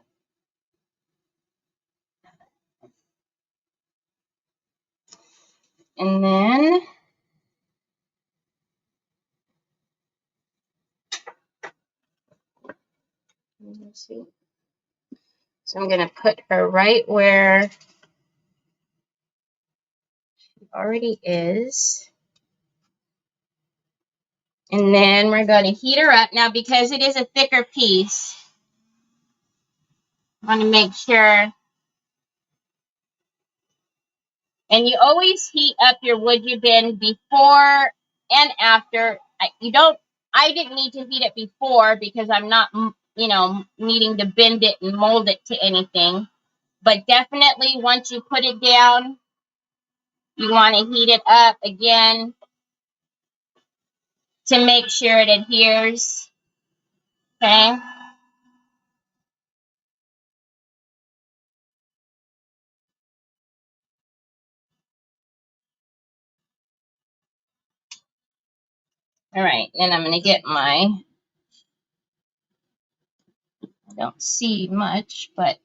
And then let's see. So I'm going to put her right where she already is. And then we're going to heat her up. Now, because it is a thicker piece, I want to make sure. And you always heat up your wood you bin before and after. I didn't need to heat it before because I'm not, needing to bend it and mold it to anything. But definitely once you put it down, you want to heat it up again to make sure it adheres. Okay. All right. Then I'm going to get my, I don't see much, but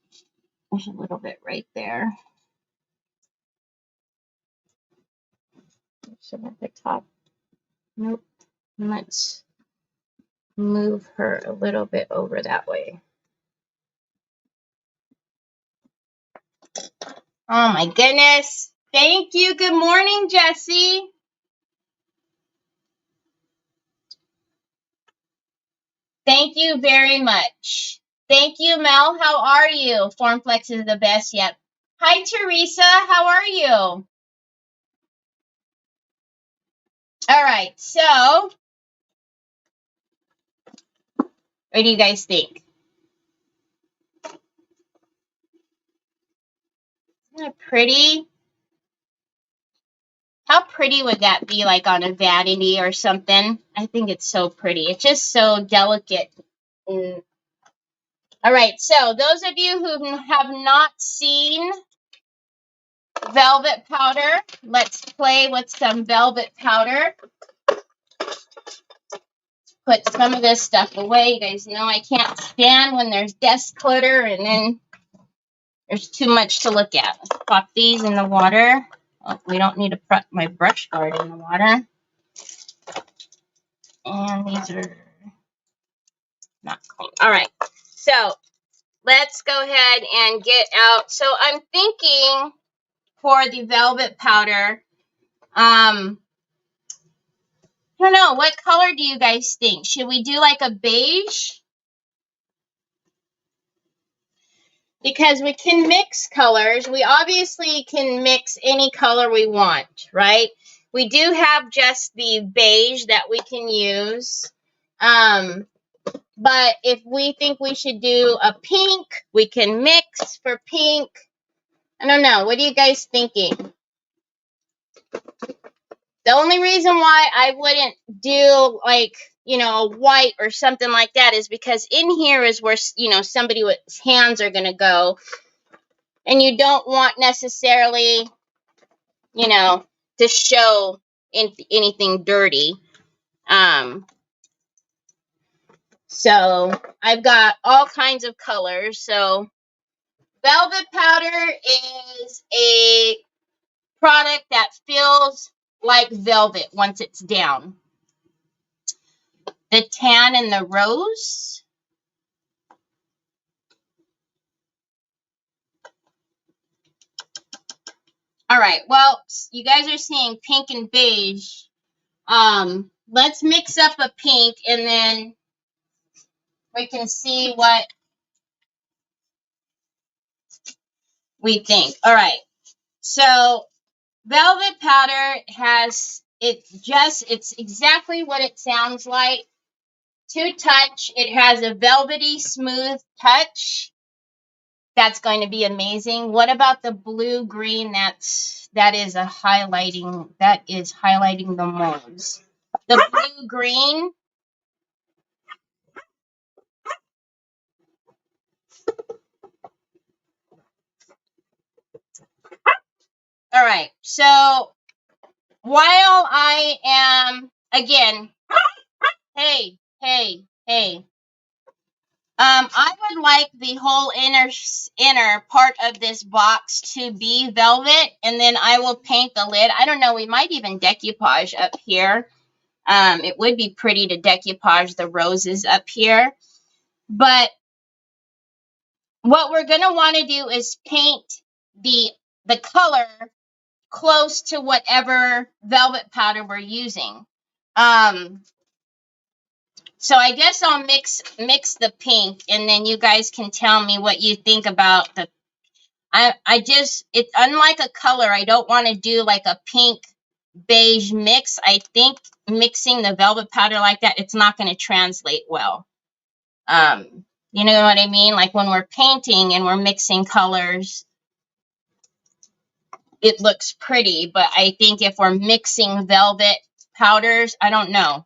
there's a little bit right there. So at the top. Nope. Let's move her a little bit over that way. Oh my goodness. Thank you. Good morning, Jessie. Thank you very much. Thank you, Mel. How are you? Formflex is the best yet. Hi, Teresa. How are you? All right. So, what do you guys think? Isn't that pretty? How pretty would that be, like on a vanity or something? I think it's so pretty. It's just so delicate. All right. So, those of you who have not seen velvet powder, let's play with some velvet powder. Put some of this stuff away. You guys know I can't stand when there's desk clutter and then there's too much to look at. Let's pop these in the water. Oh, we don't need to put my brush guard in the water. And these are not clean. All right. So let's go ahead and get out. So I'm thinking for the velvet powder, I don't know. What color do you guys think? Should we do like a beige? Because we can mix colors. We obviously can mix any color we want, right? We do have just the beige that we can use. But if we think we should do a pink, we can mix for pink. I don't know. What are you guys thinking? The only reason why I wouldn't do like, you know, a white or something like that is because in here is where, you know, somebody with hands are going to go. And you don't want necessarily, you know, to show anything dirty. So I've got all kinds of colors. So velvet powder is a product that feels like velvet once it's down. The tan and the rose. All right. Well, you guys are seeing pink and beige. Let's mix up a pink and then we can see what we think. All right. So velvet powder has, it's exactly what it sounds like. To touch, it has a velvety smooth touch. That's going to be amazing. What about the blue green? That is highlighting the molds. The blue green. All right. So while I am again, hey. I would like the whole inner part of this box to be velvet, and then I will paint the lid. I don't know, we might even decoupage up here. It would be pretty to decoupage the roses up here. But what we're going to want to do is paint the color close to whatever velvet powder we're using. So I guess I'll mix the pink, and then you guys can tell me what you think about the. It's unlike a color. I don't want to do like a pink beige mix. I think mixing the velvet powder like that, it's not going to translate well. You know what I mean? Like when we're painting and we're mixing colors, it looks pretty, but I think if we're mixing velvet powders, I don't know,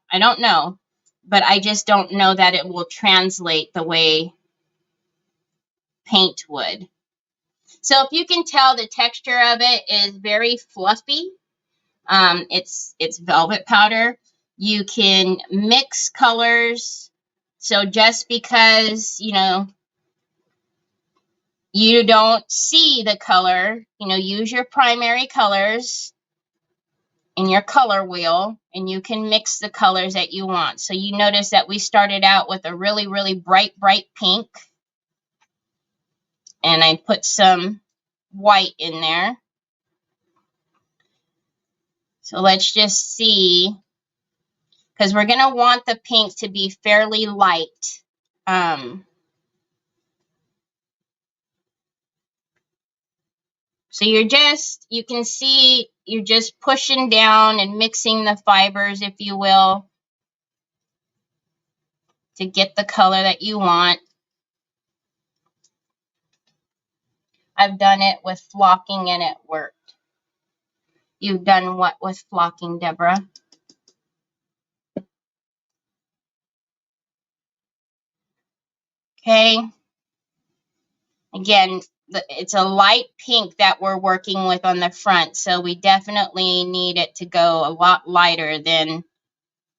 but I just don't know that it will translate the way paint would. So if you can tell, the texture of it is very fluffy. It's velvet powder. You can mix colors. So just because, you know, you don't see the color, you know, use your primary colors in your color wheel, and you can mix the colors that you want. So you notice that we started out with a really, really bright pink, and I put some white in there. So let's just see, because we're going to want the pink to be fairly light. So you can see you're just pushing down and mixing the fibers, if you will, to get the color that you want. I've done it with flocking and it worked. You've done what with flocking, Deborah? Okay. Again, it's a light pink that we're working with on the front, so we definitely need it to go a lot lighter than,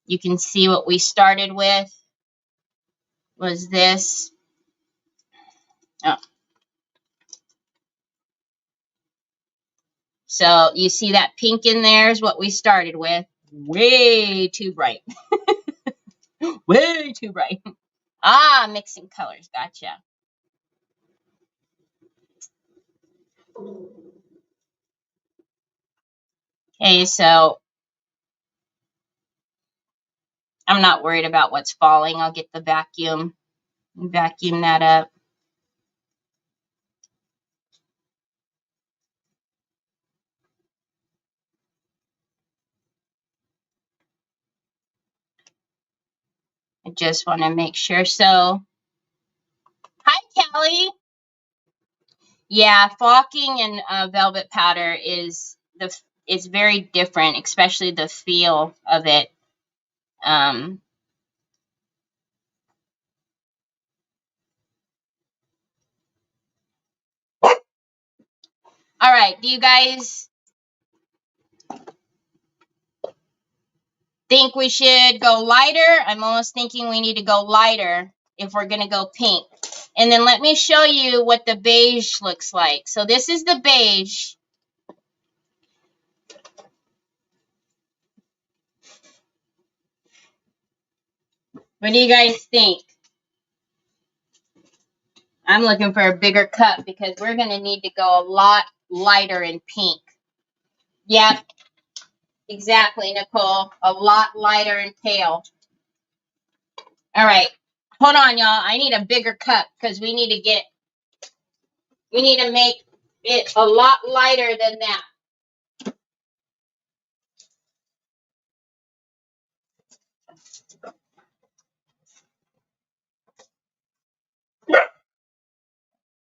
you can see what we started with was this. Oh. So you see that pink in there is what we started with. Way too bright. Way too bright. Ah, mixing colors. Gotcha. Okay, so I'm not worried about what's falling. I'll get the vacuum and vacuum that up. I just want to make sure. So, hi, Kelly. Yeah, flocking and velvet powder is very different, especially the feel of it. All right, do you guys think we should go lighter? I'm almost thinking we need to go lighter if we're going to go pink. And then let me show you what the beige looks like. So this is the beige. What do you guys think? I'm looking for a bigger cup because we're going to need to go a lot lighter in pink. Yep, exactly, Nicole. A lot lighter and pale. All right. Hold on, y'all. I need a bigger cup because we need to make it a lot lighter than that.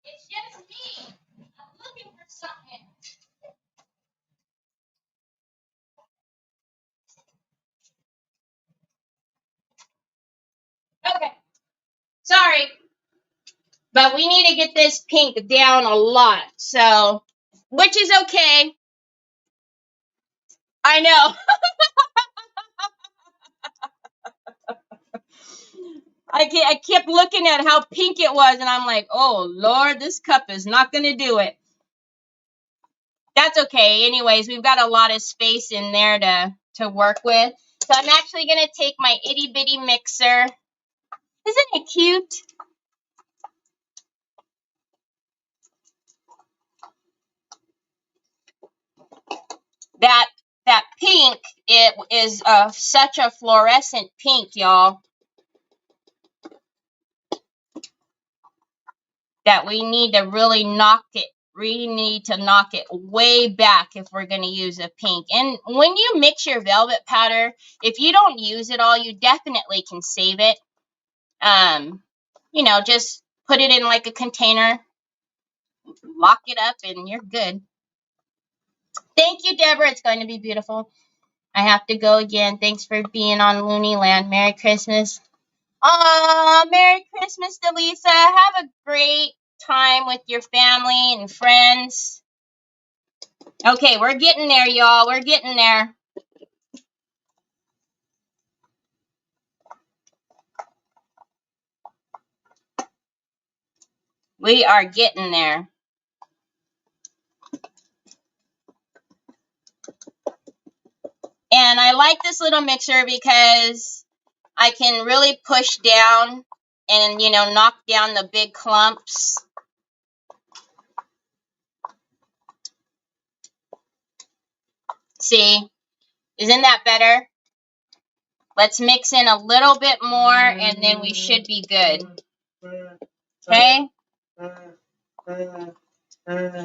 It's just me. I'm looking for something. Okay. Sorry. But we need to get this pink down a lot. So, which is okay. I know. I kept looking at how pink it was, and I'm like, oh, Lord, this cup is not going to do it. That's okay. Anyways, we've got a lot of space in there to work with. So I'm actually going to take my itty bitty mixer. Isn't it cute? That pink, it is such a fluorescent pink, y'all, that we need to really knock it. We need to knock it way back if we're going to use a pink. And when you mix your velvet powder, if you don't use it all, you definitely can save it. You know, just put it in like a container, lock it up, and you're good. Thank you, Deborah. It's going to be beautiful. I have to go again. Thanks for being on Looney Land. Merry Christmas. Aw, Merry Christmas, Delisa. Have a great time with your family and friends. Okay, we're getting there, y'all. We're getting there. We are getting there. And I like this little mixer because I can really push down and, you know, knock down the big clumps. See? Isn't that better? Let's mix in a little bit more and then we should be good. Okay?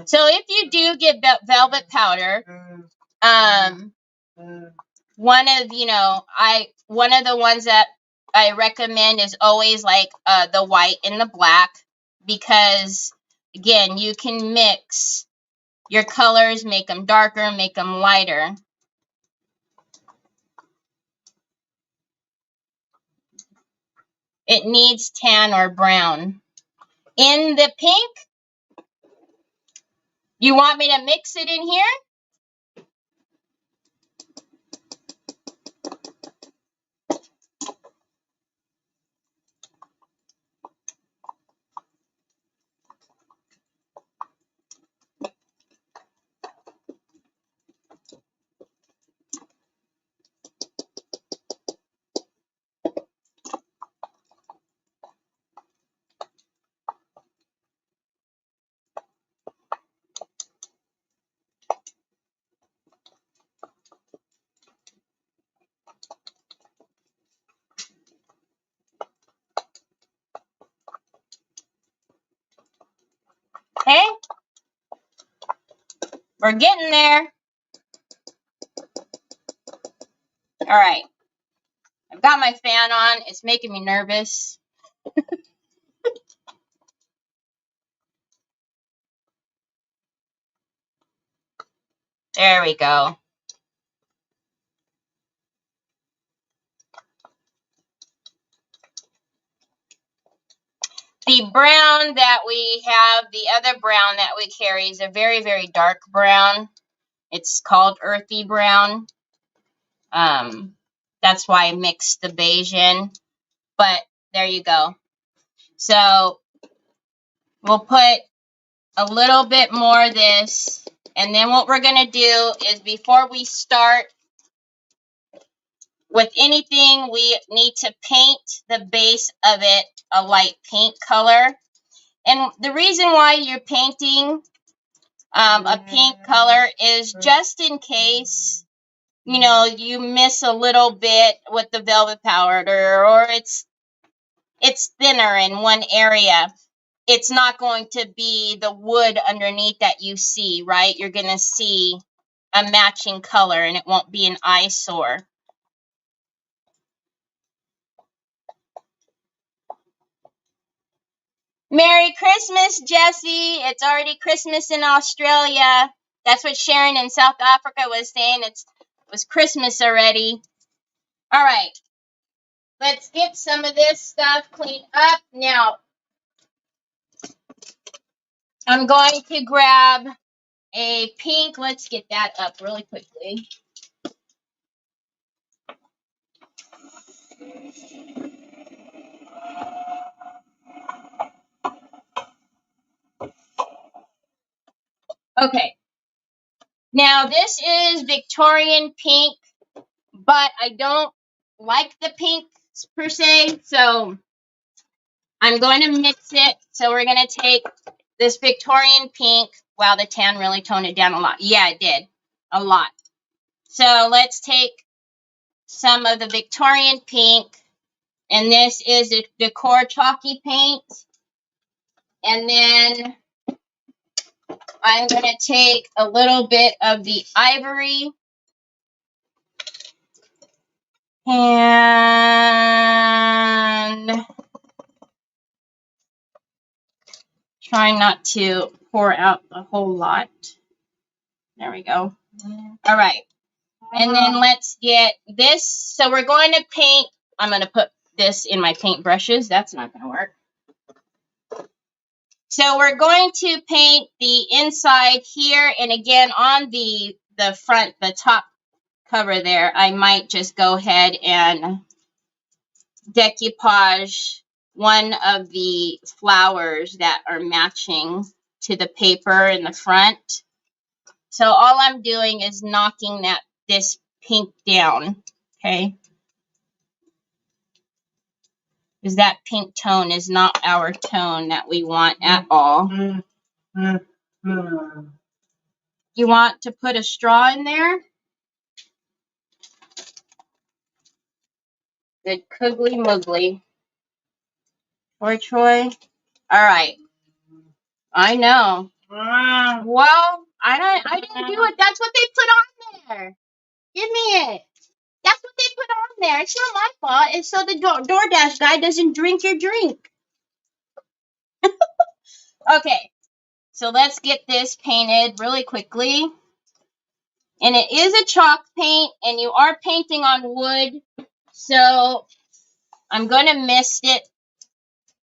So if you do get velvet powder, one of the ones that I recommend is always like the white and the black, because again, you can mix your colors, make them darker, make them lighter. It needs tan or brown. In the pink, you want me to mix it in here? Okay? We're getting there. All right. I've got my fan on. It's making me nervous. There we go. The brown that we have, the other brown that we carry is a very, very dark brown. It's called earthy brown. That's why I mixed the beige in. But there you go. So we'll put a little bit more of this. And then what we're going to do is, before we start with anything, we need to paint the base of it a light pink color. And the reason why you're painting a pink color is just in case, you know, you miss a little bit with the velvet powder, or it's thinner in one area. It's not going to be the wood underneath that you see, right? You're going to see a matching color and it won't be an eyesore. Merry Christmas, Jessie. It's already Christmas in Australia. That's what Sharon in South Africa was saying. It was Christmas already. All right. Let's get some of this stuff cleaned up. Now, I'm going to grab a pink. Let's get that up really quickly. Okay. Now, this is Victorian pink, but I don't like the pinks per se, so I'm going to mix it. So we're going to take this Victorian pink. Wow, the tan really toned it down a lot. Yeah, it did. A lot. So let's take some of the Victorian pink. And this is a Decor Chalky paint. And then I'm going to take a little bit of the ivory. And try not to pour out the whole lot. There we go. All right. And then let's get this. So we're going to paint. I'm going to put this in my paint brushes. That's not going to work. So we're going to paint the inside here. And again, on the front, the top cover there, I might just go ahead and decoupage one of the flowers that are matching to the paper in the front. So all I'm doing is knocking this pink down, okay? Because that pink tone is not our tone that we want at all. You want to put a straw in there? Good cuggly muggly. Troy. All right. I know. Well, I didn't do it. That's what they put on there. Give me it. That's what they put on there. It's not my fault. It's so the DoorDash guy doesn't drink your drink. Okay. So let's get this painted really quickly. And it is a chalk paint, and you are painting on wood. So I'm going to mist it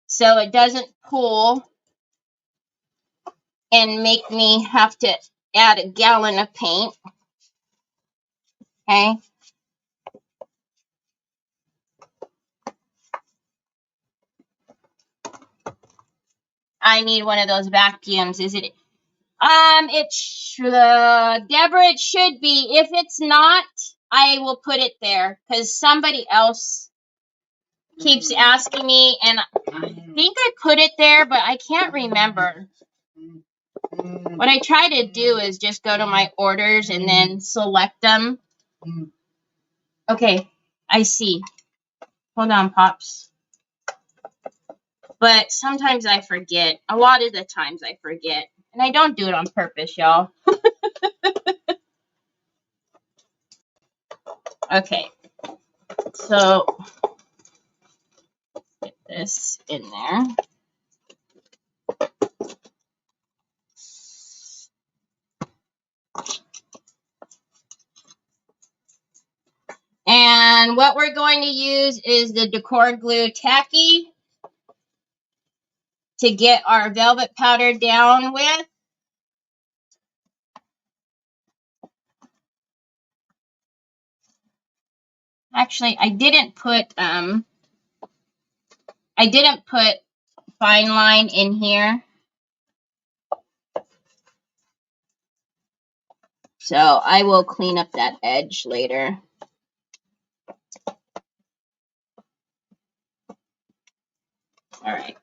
so it doesn't pool and make me have to add a gallon of paint. Okay. I need one of those vacuums. Is it? Deborah, it should be. If it's not, I will put it there because somebody else keeps asking me, and I think I put it there, but I can't remember. What I try to do is just go to my orders and then select them. Okay, I see. Hold on, Pops. But sometimes I forget. A lot of the times I forget. And I don't do it on purpose, y'all. Okay. So, get this in there. And what we're going to use is the Decor Glue Tacky to get our velvet powder down with. Actually, I didn't put fine line in here. So I will clean up that edge later. All right.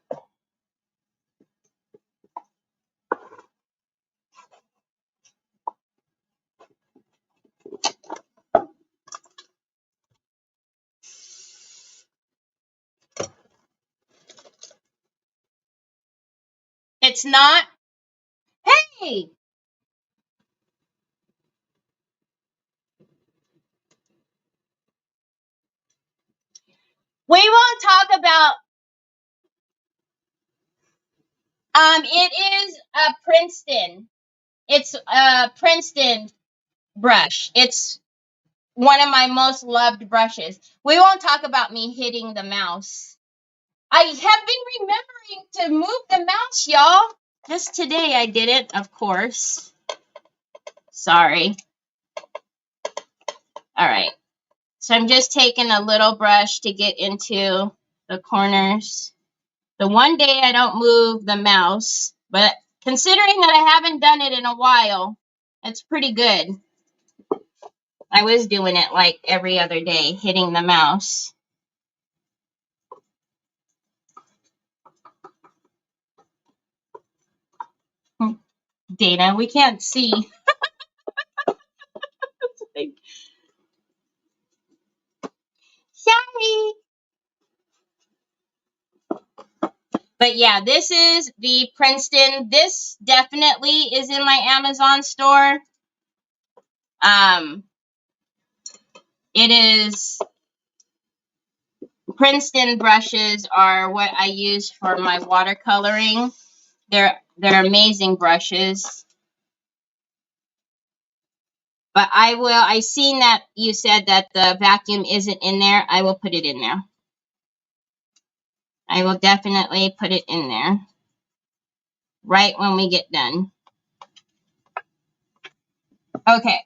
It's not. Hey! We won't talk about. It is a Princeton. It's a Princeton brush. It's one of my most loved brushes. We won't talk about me hitting the mouse. I have been remembering to move the mouse, y'all. Just today I did it, of course. Sorry. All right. So I'm just taking a little brush to get into the corners. The one day I don't move the mouse, but considering that I haven't done it in a while, it's pretty good. I was doing it like every other day, hitting the mouse. Dana, we can't see. Sorry. But yeah, this is the Princeton. This definitely is in my Amazon store. It is Princeton brushes are what I use for my watercoloring. They're amazing brushes. But I seen that you said that the vacuum isn't in there. I will put it in there. I will definitely put it in there right when we get done. Okay.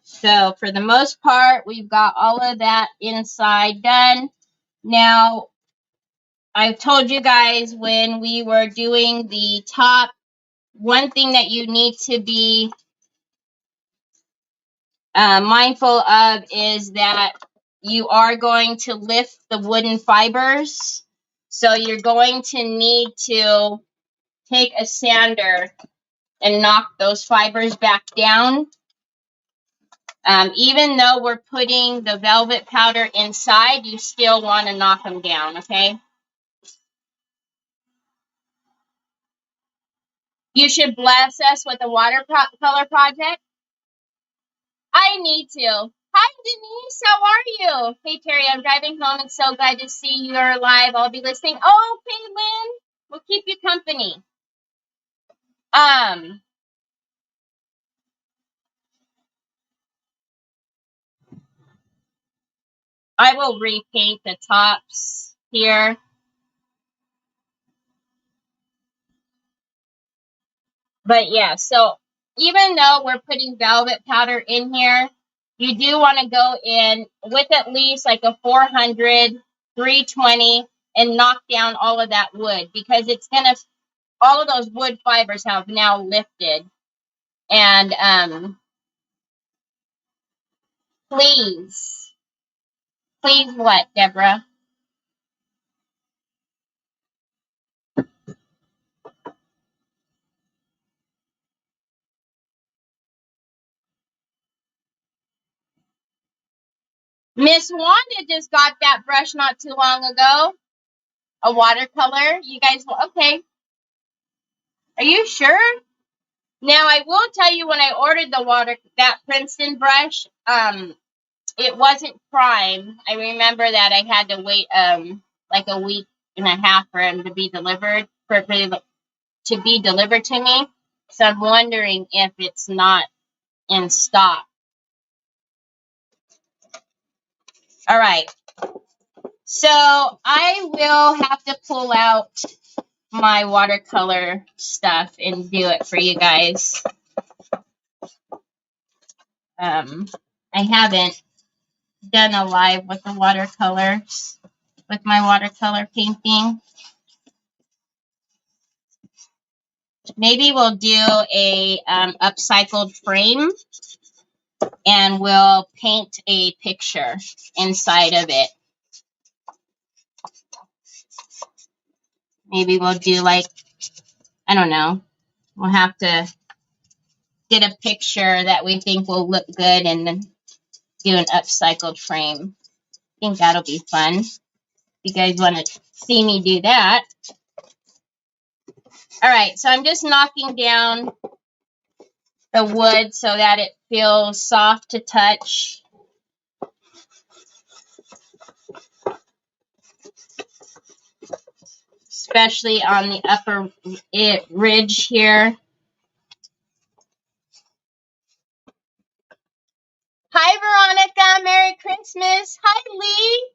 So for the most part, we've got all of that inside done. Now, I've told you guys when we were doing the top, one thing that you need to be mindful of is that you are going to lift the wooden fibers. So you're going to need to take a sander and knock those fibers back down. Even though we're putting the velvet powder inside, you still want to knock them down, okay? You should bless us with a watercolor project. I need to. Hi, Denise. How are you? Hey, Terry. I'm driving home and so glad to see you're live. I'll be listening. Oh, okay, Lynn. We'll keep you company. I will repaint the tops here. But yeah, so even though we're putting velvet powder in here, you do want to go in with at least like a 400, 320 and knock down all of that wood because it's going to, all of those wood fibers have now lifted. And please what, Deborah? Miss Wanda just got that brush not too long ago. A watercolor. You guys, okay. Are you sure? Now, I will tell you when I ordered that Princeton brush, it wasn't prime. I remember that I had to wait, like a week and a half for him to be delivered, to be delivered to me. So I'm wondering if it's not in stock. All right. So I will have to pull out my watercolor stuff and do it for you guys. I haven't done a live with the watercolors, with my watercolor painting. Maybe we'll do a upcycled frame and we'll paint a picture inside of it. Maybe we'll do like, I don't know, we'll have to get a picture that we think will look good and then do an upcycled frame. I think that'll be fun. If you guys want to see me do that. All right, so I'm just knocking down the wood so that it feels soft to touch. Especially on the upper ridge here. Hi, Veronica. Merry Christmas. Hi, Lee.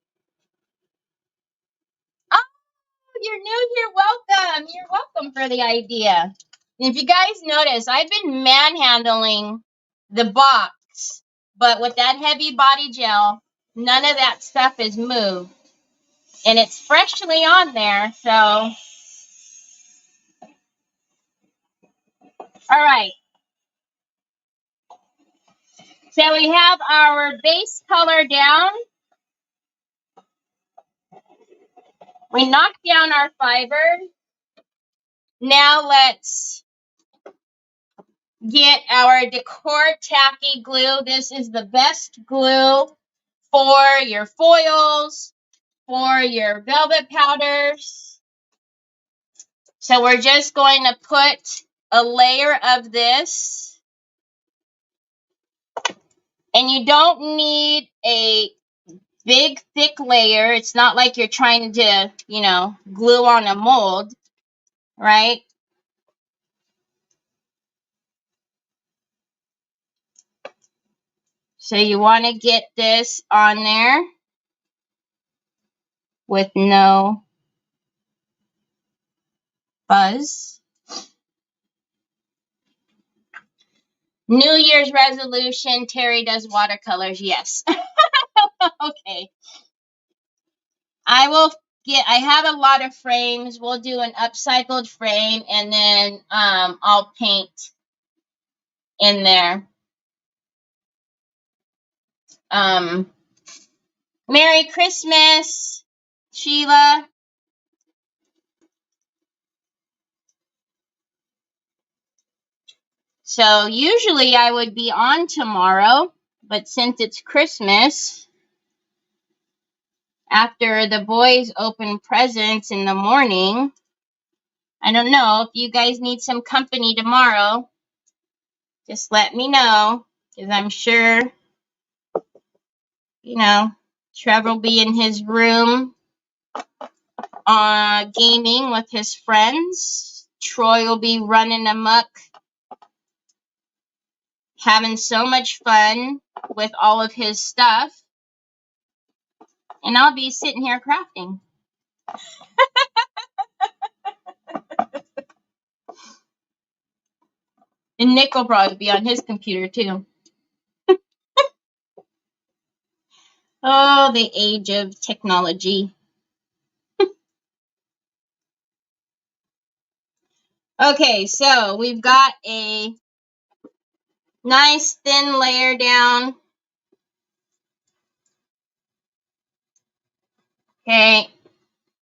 Oh, you're new here. Welcome. You're welcome for the idea. And if you guys notice, I've been manhandling the box, but with that heavy body gel, none of that stuff is moved. And it's freshly on there, so. All right. So we have our base color down. We knocked down our fiber. Now let's get our Decor Tacky Glue. This is the best glue for your foils, for your velvet powders. So we're just going to put a layer of this. And you don't need a big, thick layer. It's not like you're trying to, glue on a mold. right? So you want to get this on there with no fuzz. New Year's resolution, Terry does watercolors. Yes. Okay. I have a lot of frames. We'll do an upcycled frame, and then I'll paint in there. Merry Christmas, Sheila. So usually I would be on tomorrow, but since it's Christmas, after the boys open presents in the morning, I don't know if you guys need some company tomorrow. Just let me know, because I'm sure, you know, Trevor will be in his room gaming with his friends. Troy will be running amok, having so much fun with all of his stuff. And I'll be sitting here crafting. And Nick will probably be on his computer too. Oh, the age of technology. Okay, so we've got a nice thin layer down. Okay,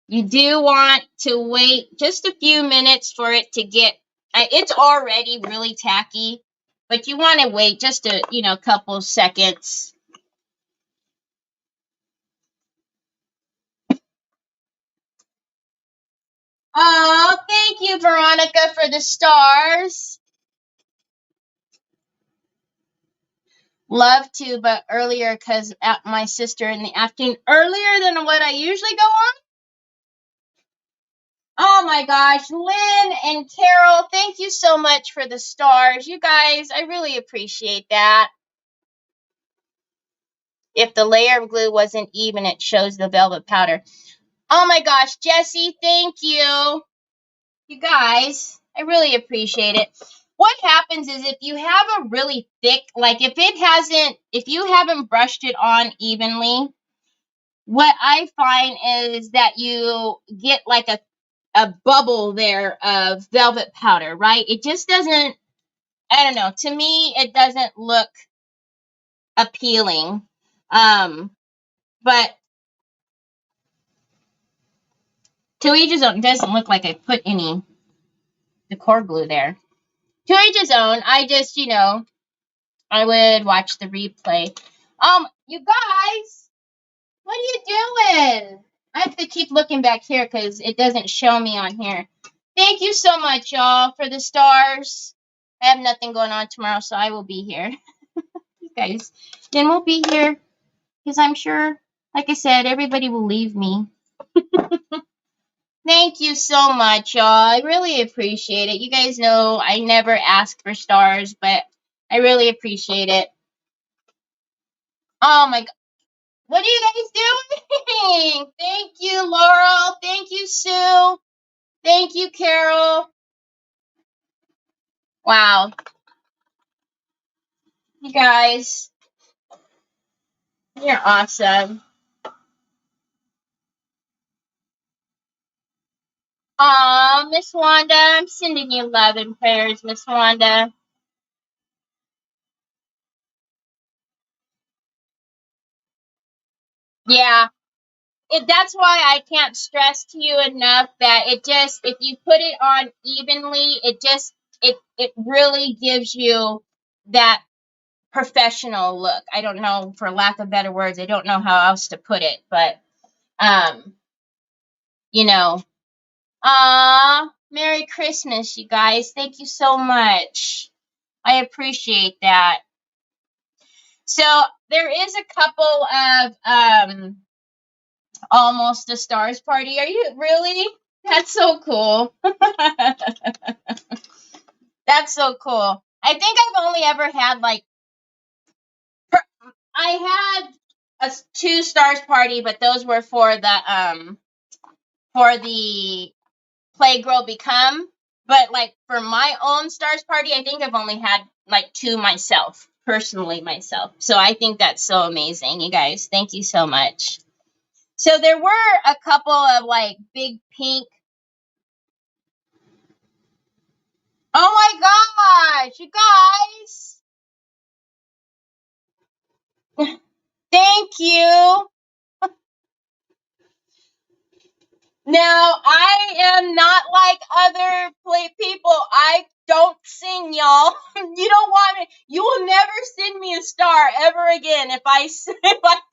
you do want to wait just a few minutes for it to get, it's already really tacky, but you want to wait just a couple seconds. Oh, thank you, Veronica, for the stars. Love to, but earlier because my sister in the afternoon, earlier than what I usually go on. Oh my gosh, Lynn and Carol, thank you so much for the stars. You guys, I really appreciate that. If the layer of glue wasn't even, it shows the velvet powder. Oh my gosh, Jessie, thank you. You guys, I really appreciate it. What happens is if you have a really thick, like if you haven't brushed it on evenly, what I find is that you get like a bubble there of velvet powder, right? It just doesn't, I don't know, to me, it doesn't look appealing. But to each his own, it doesn't look like I put any decor glue there. To each his own. I just, I would watch the replay. You guys, what are you doing? I have to keep looking back here because it doesn't show me on here. Thank you so much, y'all, for the stars. I have nothing going on tomorrow, so I will be here. You guys, then we'll be here because I'm sure, like I said, everybody will leave me. Thank you so much, y'all. I really appreciate it. You guys know I never ask for stars, but I really appreciate it. Oh my God. What are you guys doing? Thank you, Laurel. Thank you, Sue. Thank you, Carol. Wow. You guys, you're awesome. Aw, Miss Wanda, I'm sending you love and prayers, Miss Wanda. Yeah, that's why I can't stress to you enough that if you put it on evenly, it really gives you that professional look. I don't know, for lack of better words, I don't know how else to put it, but, you know, Merry Christmas, you guys. Thank you so much. I appreciate that. So there is a couple of, almost a stars party. Are you really? That's so cool. That's so cool. I think I've only ever had like, I had a 2 stars party, but those were for the Playgirl Become. But like for my own stars party, I think I've only had like 2 myself, personally myself. So I think that's so amazing, you guys. Thank you so much. So there were a couple of like big pink. Oh my gosh, you guys. Thank you. Now, I am not like other people. I don't sing, y'all. You don't want me. You will never send me a star ever again if I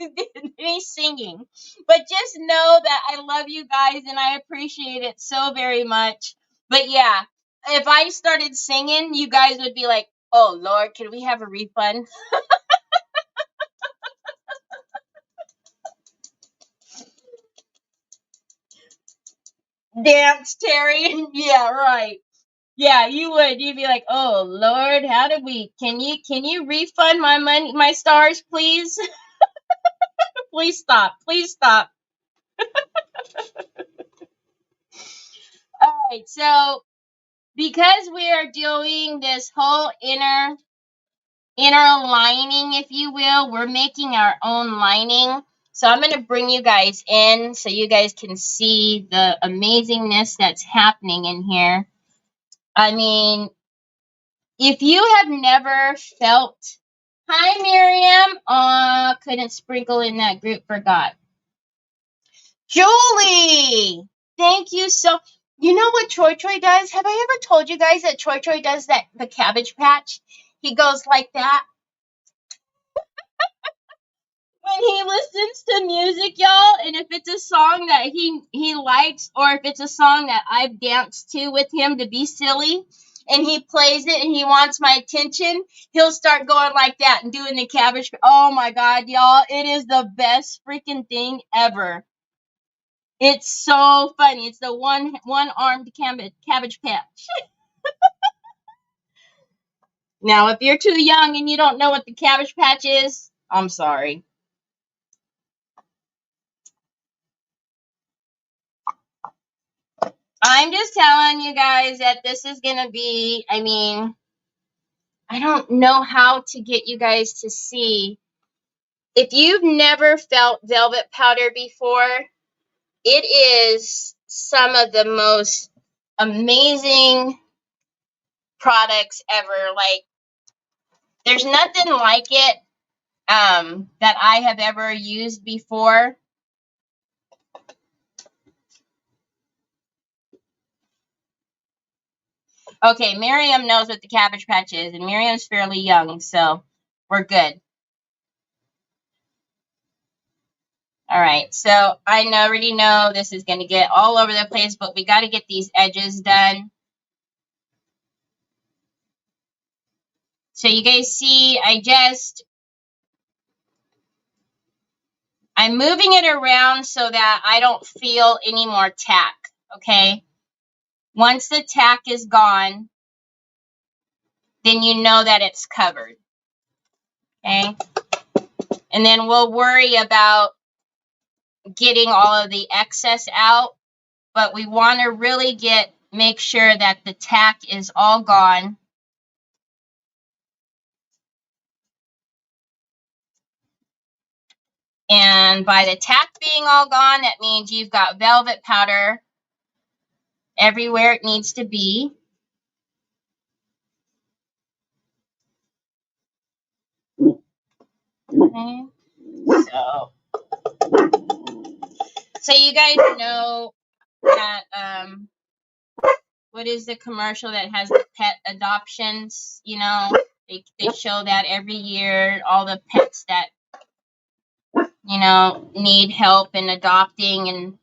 did any singing. But just know that I love you guys and I appreciate it so very much. But yeah, if I started singing, you guys would be like, "Oh Lord, can we have a refund?" Dance, Terry. Yeah, right. Yeah, you would. You'd be like, "Oh Lord, how did we? Can you refund my money, my stars, please? Please stop. Please stop." All right. So because we are doing this whole inner lining, if you will, we're making our own lining. So I'm gonna bring you guys in so you guys can see the amazingness that's happening in here. I mean, if you have never felt, hi Miriam, couldn't sprinkle in that group, forgot. Julie, thank you so. You know what Troy does? Have I ever told you guys that Troy does that, the Cabbage Patch? He goes like that when he listens to music, y'all. And if it's a song that he likes, or if it's a song that I've danced to with him to be silly, and he plays it and he wants my attention, he'll start going like that and doing the cabbage. Oh my God, y'all. It is the best freaking thing ever. It's so funny. It's the one-armed cabbage patch. Now, if you're too young and you don't know what the cabbage patch is, I'm sorry. I'm just telling you guys that this is going to be, I mean, I don't know how to get you guys to see. If you've never felt velvet powder before, it is some of the most amazing products ever. Like, there's nothing like it that I have ever used before. Okay, Miriam knows what the Cabbage Patch is, and Miriam's fairly young, so we're good. All right, so I already know this is going to get all over the place, but we got to get these edges done. So you guys see, I'm moving it around so that I don't feel any more tack, okay? Once the tack is gone, then you know that it's covered, okay? And then we'll worry about getting all of the excess out, but we want to really make sure that the tack is all gone. And by the tack being all gone, that means you've got velvet powder everywhere it needs to be. Okay. So you guys know that what is the commercial that has the pet adoptions? You know, they show that every year, all the pets that, you know, need help in adopting, and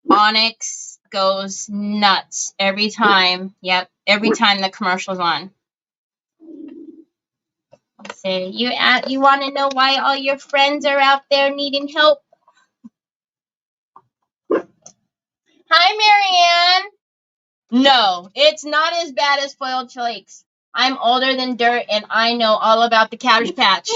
Onyx goes nuts every time. Yep, every time the commercial's on. Say, you want to know why all your friends are out there needing help? Hi, Marianne. No, it's not as bad as spoiled flakes. I'm older than dirt, and I know all about the Cabbage Patch.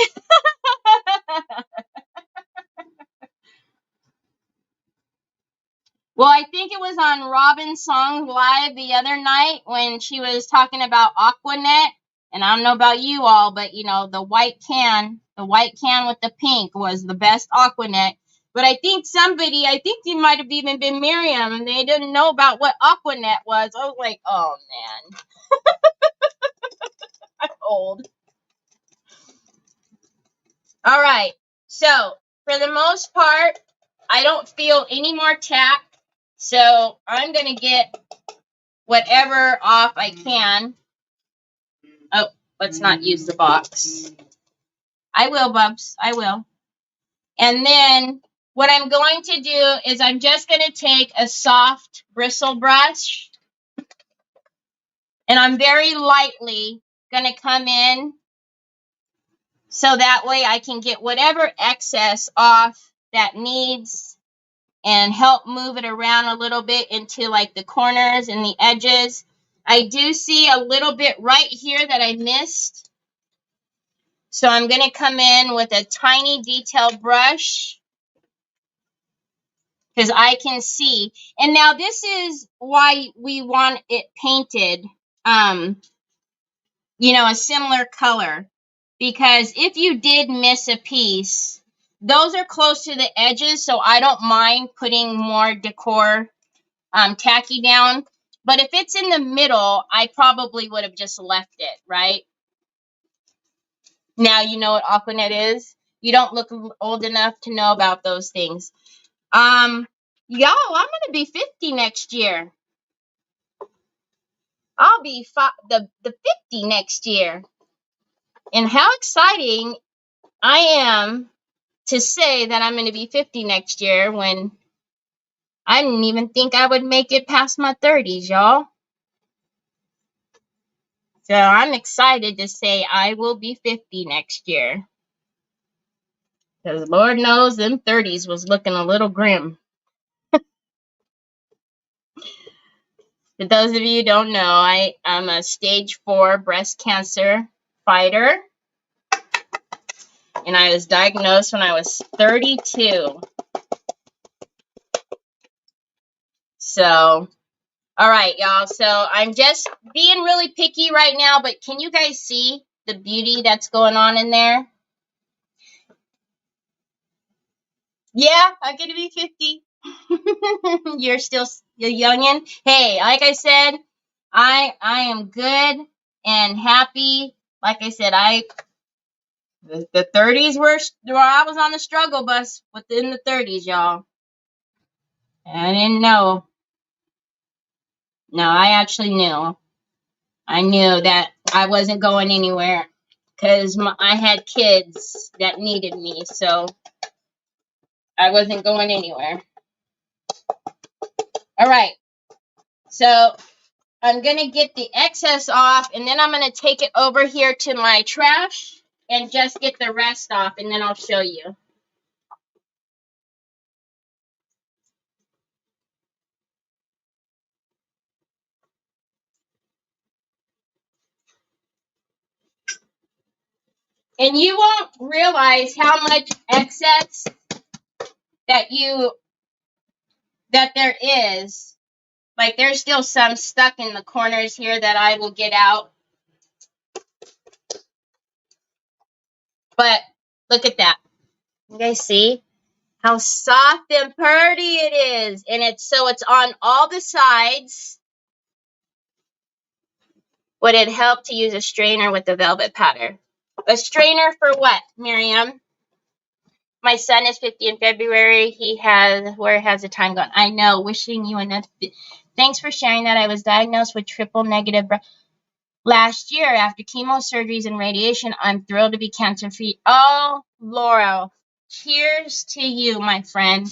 Well, I think it was on Robin's Song Live the other night when she was talking about Aquanet. And I don't know about you all, but you know, the white can with the pink was the best Aquanet. But I think it might have even been Miriam, and they didn't know about what Aquanet was. I was like, oh man, I'm old. All right. So, for the most part, I don't feel any more tack. So, I'm going to get whatever off I can. Oh, let's not use the box. I will, Bubs. I will. And then what I'm going to do is I'm just going to take a soft bristle brush. And I'm very lightly going to come in so that way I can get whatever excess off that needs and help move it around a little bit into like the corners and the edges. I do see a little bit right here that I missed. So I'm going to come in with a tiny detail brush because I can see. And now this is why we want it painted, you know, a similar color. Because if you did miss a piece, those are close to the edges, so I don't mind putting more decor tacky down. But if it's in the middle, I probably would have just left it, right? Now you know what Aquanet is. You don't look old enough to know about those things. Y'all, I'm gonna be 50 next year. I'll be the 50 next year. And how exciting I am to say that I'm gonna be 50 next year when I didn't even think I would make it past my 30s, y'all. So I'm excited to say I will be 50 next year. Because Lord knows them 30s was looking a little grim. For those of you who don't know, I'm a stage 4 breast cancer fighter. And I was diagnosed when I was 32. So, all right, y'all. So I'm just being really picky right now, but can you guys see the beauty that's going on in there? Yeah, I'm going to be 50. You're still a youngin'. Hey, like I said, I am good and happy. Like I said, the 30s were where I was on the struggle bus within the 30s, y'all. I didn't know. No, I actually knew. I knew that I wasn't going anywhere because I had kids that needed me, so I wasn't going anywhere. All right, so I'm going to get the excess off, and then I'm going to take it over here to my trash and just get the rest off, and then I'll show you. And you won't realize how much excess that there is. Like, there's still some stuck in the corners here that I will get out. But look at that. You guys see how soft and pretty it is? And it's on all the sides. Would it help to use a strainer with the velvet powder? A strainer for what, Miriam? My son is 50 in February. Where has the time gone? I know, wishing you enough. Thanks for sharing that. I was diagnosed with triple negative last year after chemo surgeries and radiation. I'm thrilled to be cancer-free. Oh, Laurel, cheers to you, my friend.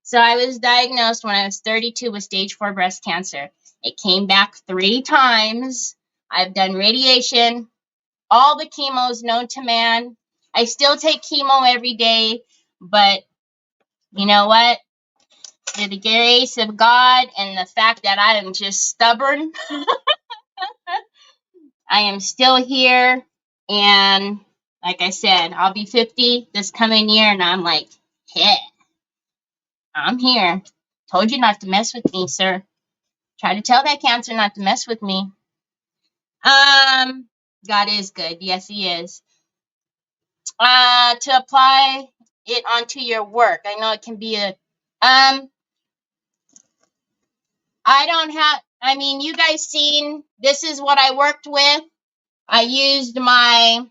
So I was diagnosed when I was 32 with stage 4 breast cancer. It came back 3 times. I've done radiation, all the chemos known to man. I still take chemo every day, but you know what? Through the grace of God and the fact that I am just stubborn, I am still here. And like I said, I'll be 50 this coming year, and I'm like, yeah, I'm here. Told you not to mess with me, sir. Try to tell that cancer not to mess with me. God is good. Yes, he is. To apply it onto your work. I know it can be a I don't have, I mean, you guys seen, this is what I worked with. I used my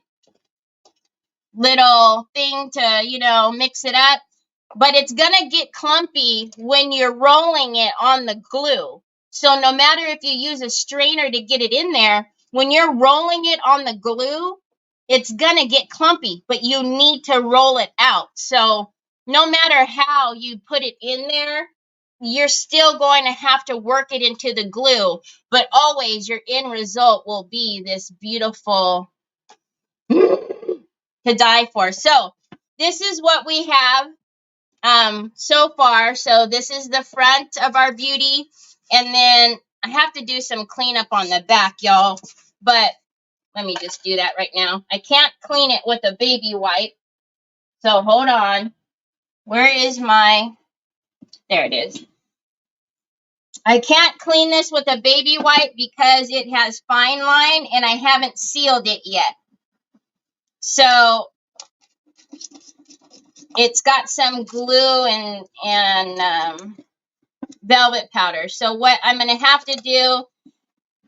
little thing to, mix it up, but it's going to get clumpy when you're rolling it on the glue. So no matter if you use a strainer to get it in there, when you're rolling it on the glue, it's going to get clumpy, but you need to roll it out. So no matter how you put it in there, you're still going to have to work it into the glue, but always your end result will be this beautiful to die for. So this is what we have so far. So this is the front of our beauty, and then I have to do some cleanup on the back, y'all, but let me just do that right now. I can't clean it with a baby wipe, so hold on. Where is my, there it is. I can't clean this with a baby wipe because it has fine line and I haven't sealed it yet. So it's got some glue and velvet powder. So what I'm going to have to do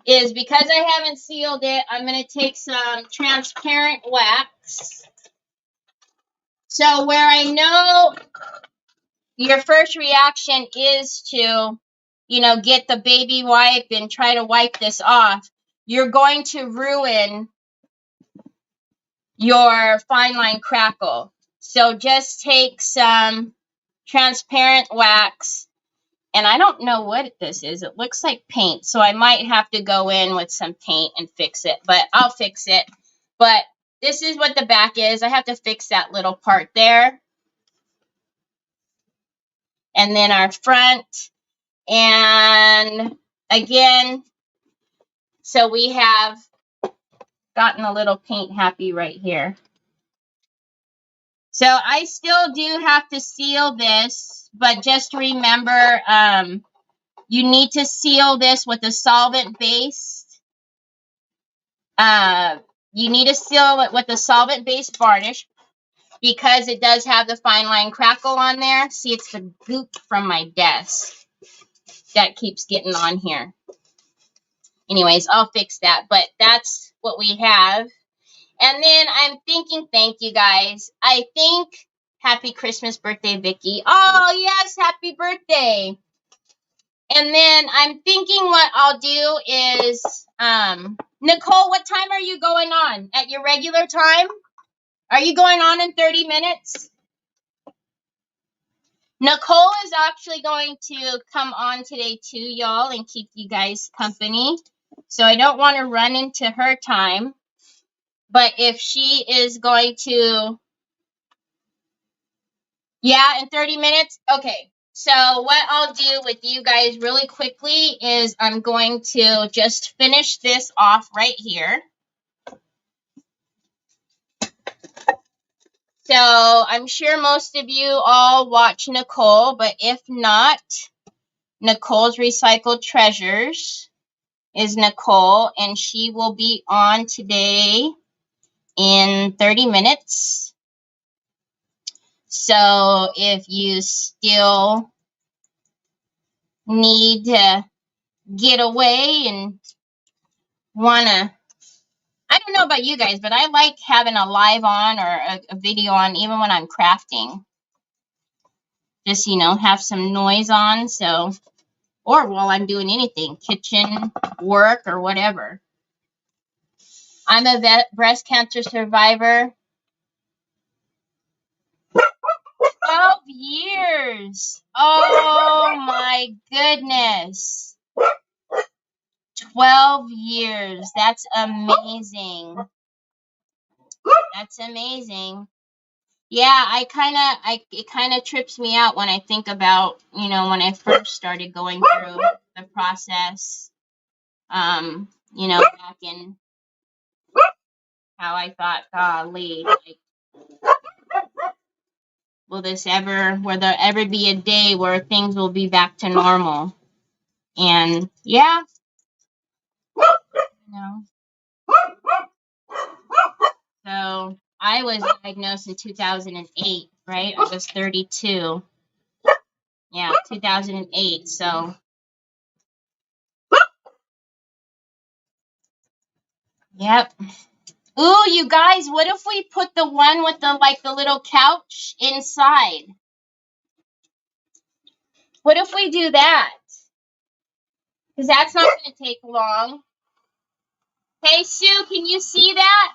is, because I haven't sealed it, I'm going to take some transparent wax. So where I know your first reaction is to, get the baby wipe and try to wipe this off, you're going to ruin your fine line crackle. So just take some transparent wax, and I don't know what this is. It looks like paint, so I might have to go in with some paint and fix it, but I'll fix it. But this is what the back is. I have to fix that little part there. And then our front. And again, so we have gotten a little paint happy right here. So I still do have to seal this, but just remember, you need to seal this with a solvent base. You need to seal it with a solvent-based varnish because it does have the fine line crackle on there. See, it's the goop from my desk that keeps getting on here. Anyways, I'll fix that, but that's what we have. And then I'm thinking, thank you guys. I think, happy Christmas birthday, Vicky. Oh, yes, happy birthday. And then I'm thinking what I'll do is, Nicole, what time are you going on? At your regular time? Are you going on in 30 minutes? Nicole is actually going to come on today too, y'all, and keep you guys company. So I don't want to run into her time. But if she is going to, yeah, in 30 minutes? Okay. So what I'll do with you guys really quickly is I'm going to just finish this off right here. So I'm sure most of you all watch Nicole, but if not, Nicole's Recycled Treasures is Nicole, and she will be on today in 30 minutes. So if you still need to get away and want to, I don't know about you guys, but I like having a live on or a video on even when I'm crafting. Just, have some noise on, so, or while I'm doing anything, kitchen, work, or whatever. I'm a breast cancer survivor. 12 years. Oh my goodness. 12 years. That's amazing. That's amazing. Yeah, it kind of trips me out when I think about, you know, when I first started going through the process, you know, back in how I thought, golly, like, will there ever be a day where things will be back to normal? And yeah, you know, so I was diagnosed in 2008, right? I was 32. Yeah, 2008. So, yep. Ooh, you guys, what if we put the one with the like the little couch inside? What if we do that? Because that's not going to take long. Hey, Sue, can you see that?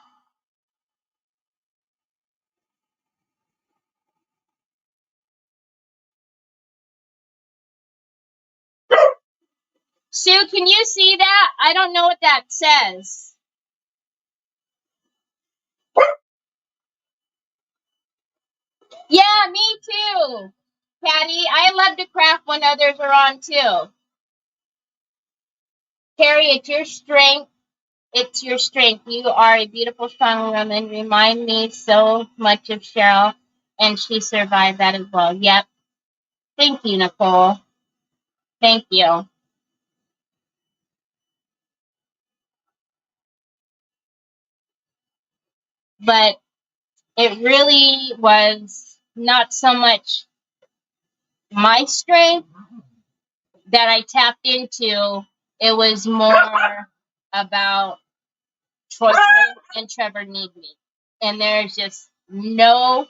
Sue, can you see that? I don't know what that says. Yeah, me too, Patty. I love to craft when others are on too. Carrie, it's your strength. It's your strength. You are a beautiful, strong woman. Remind me so much of Cheryl, and she survived that as well. Yep. Thank you, Nicole. Thank you. But it really was not so much my strength that I tapped into. It was more about Troy and Trevor need me. And there's just no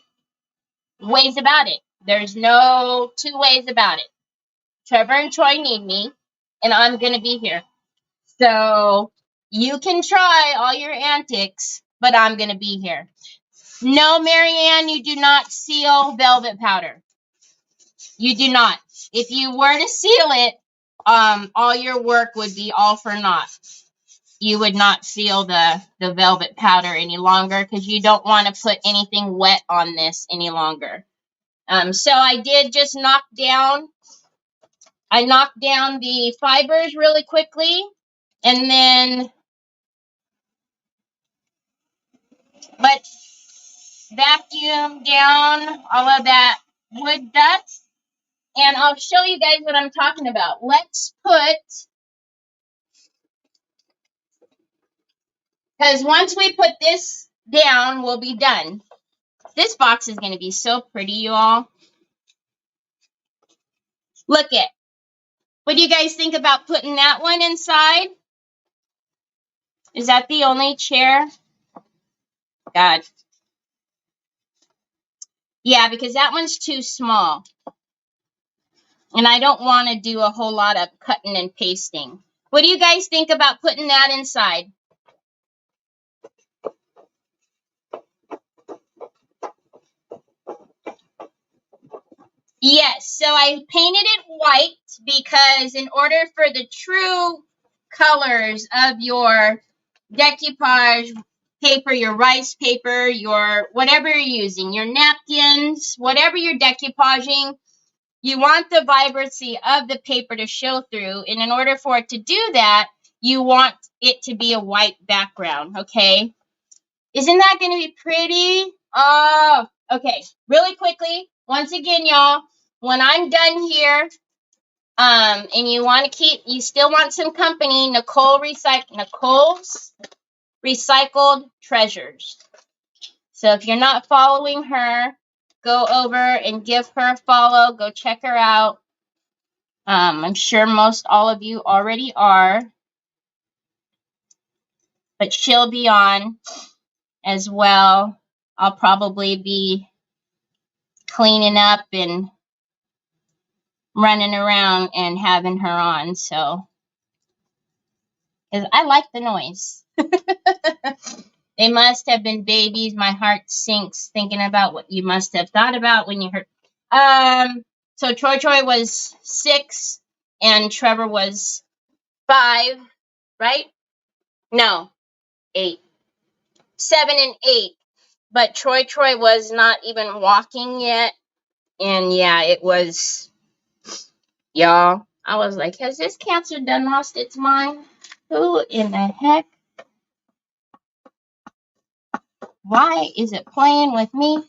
ways about it. There's no two ways about it. Trevor and Troy need me, and I'm going to be here. So you can try all your antics, but I'm going to be here. No, Marianne, you do not seal velvet powder. You do not. If you were to seal it, all your work would be all for naught. You would not seal the velvet powder any longer because you don't want to put anything wet on this any longer. So I did just knocked down the fibers really quickly, and then let vacuum down all of that wood dust, and I'll show you guys what I'm talking about. Let's put, because once we put this down, we'll be done. This box is going to be so pretty, you all. Look it. What do you guys think about putting that one inside? Is that the only chair? God. Yeah, because that one's too small. And I don't want to do a whole lot of cutting and pasting. What do you guys think about putting that inside? Yes, so I painted it white because in order for the true colors of your decoupage paper, your rice paper, your whatever you're using, your napkins, whatever you're decoupaging, you want the vibrancy of the paper to show through. And in order for it to do that, you want it to be a white background, okay? Isn't that going to be pretty? Oh, okay. Really quickly, once again, y'all, when I'm done here, and you still want some company, Nicole's Recycled Treasures. So if you're not following her, go over and give her a follow. Go check her out. I'm sure most all of you already are, but she'll be on as well. I'll probably be cleaning up and running around and having her on, so because I like the noise. They must have been babies. My heart sinks thinking about what you must have thought about when you heard. So Troy was 6 and Trevor was 5, right? No, 8. 7 and 8. But Troy was not even walking yet. And yeah, it was, y'all. I was like, has this cancer done lost its mind? Who in the heck? Why is it playing with me?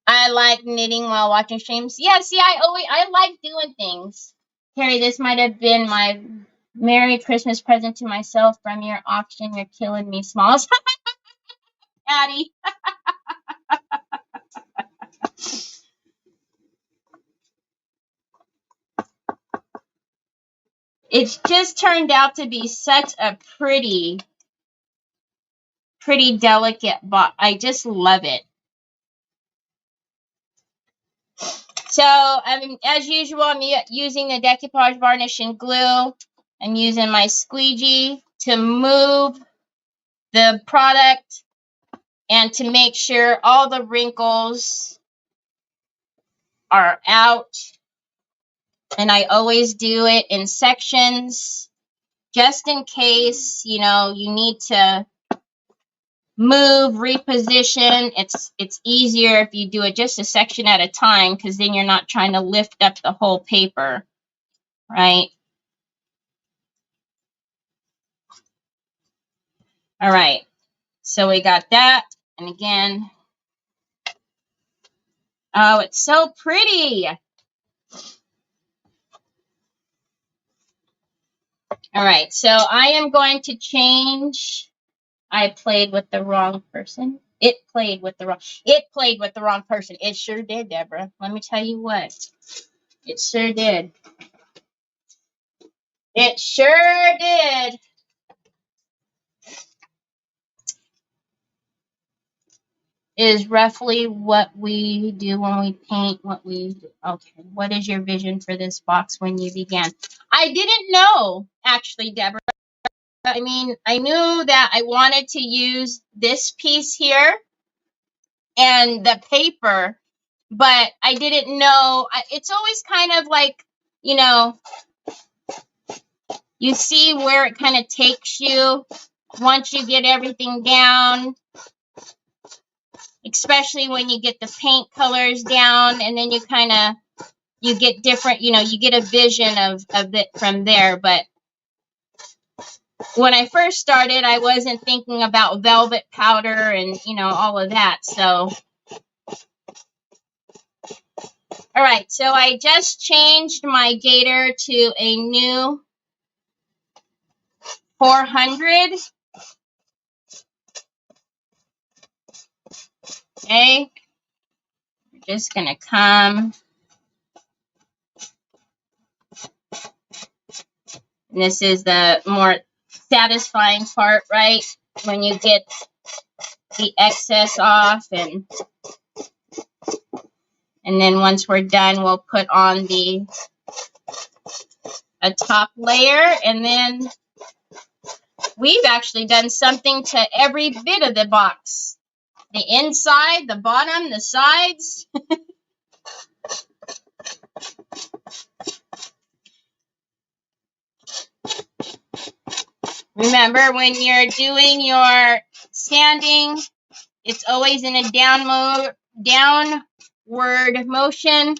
I like knitting while watching streams. Yeah, see, I like doing things. Carrie, this might have been my Merry Christmas present to myself from your auction. You're killing me, Smalls. Addie. It's just turned out to be such a pretty delicate box. I just love it. So, I mean, as usual, I'm using the Decoupage varnish and glue. I'm using my squeegee to move the product and to make sure all the wrinkles are out. And I always do it in sections just in case, you know, you need to move, reposition. It's easier if you do it just a section at a time, because then you're not trying to lift up the whole paper, right? All right, so we got that. And again, oh, it's so pretty. All right, so I am going to change. I played with the wrong person. It played with the wrong person. It sure did, Deborah. Let me tell you what. It sure did. It sure did. Is roughly what we do when we paint what we do. Okay, what is your vision for this box when you began? I didn't know, actually, Deborah. I mean, I knew that I wanted to use this piece here and the paper, but I didn't know. It's always kind of like, you know, you see where it kind of takes you once you get everything down, especially when you get the paint colors down, and then you kind of, you get different, you know, you get a vision of it from there. But when I first started, I wasn't thinking about velvet powder and, you know, all of that. So, all right, so I just changed my gator to a new 400. Okay, we're just gonna come. And this is the more satisfying part, right? When you get the excess off, and then once we're done, we'll put on a top layer, and then we've actually done something to every bit of the box. The inside, the bottom, the sides. Remember, when you're doing your sanding, it's always in a downward motion,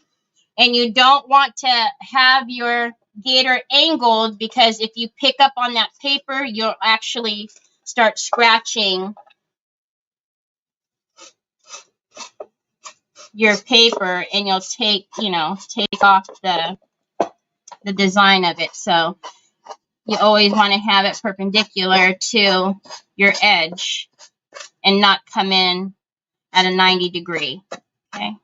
and you don't want to have your gator angled, because if you pick up on that paper, you'll actually start scratching your paper, and you'll take off the design of it. So you always want to have it perpendicular to your edge and not come in at a 90 degree. Okay.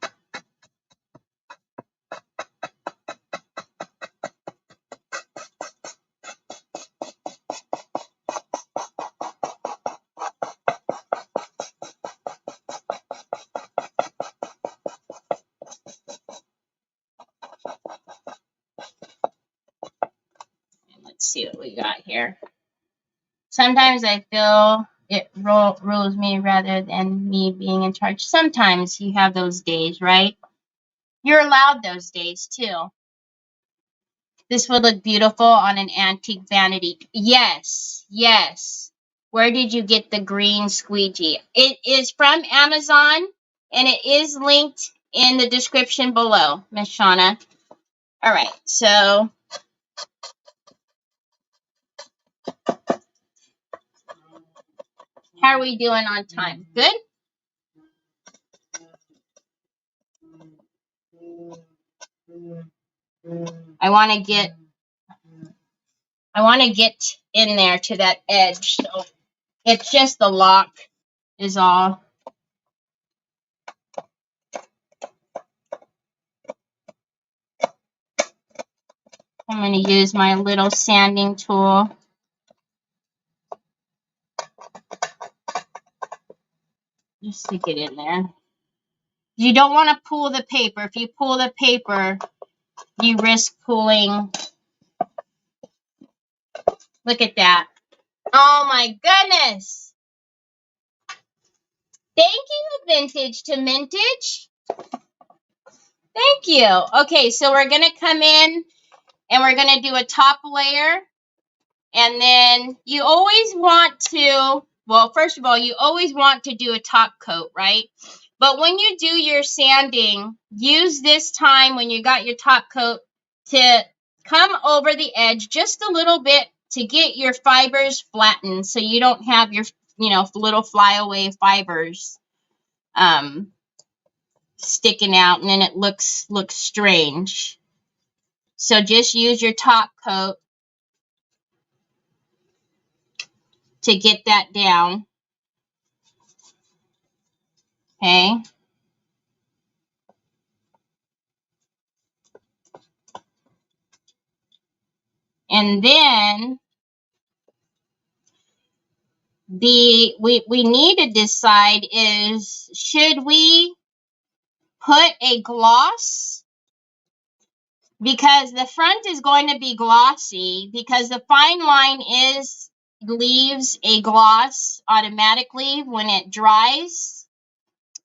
Let's see what we got here. Sometimes I feel it rules me rather than me being in charge. Sometimes you have those days, right? You're allowed those days too. This would look beautiful on an antique vanity. Yes, yes. Where did you get the green squeegee? It is from Amazon, and it is linked in the description below, Miss Shauna. All right, so how are we doing on time? Good? I want to get in there to that edge. So it's just the lock is all. I'm going to use my little sanding tool. Just to get in there. You don't want to pull the paper. If you pull the paper, you risk pulling. Look at that. Oh my goodness. Thank you, Vintage to Mintage. Thank you. Okay, so we're going to come in and we're going to do a top layer. And then you always want to, well, first of all, you always want to do a top coat, right? But when you do your sanding, use this time when you got your top coat to come over the edge just a little bit to get your fibers flattened so you don't have your, little flyaway fibers sticking out and then it looks strange. So just use your top coat to get that down. Okay. And then we need to decide is, should we put a gloss? Because the front is going to be glossy because the fine line leaves a gloss automatically when it dries.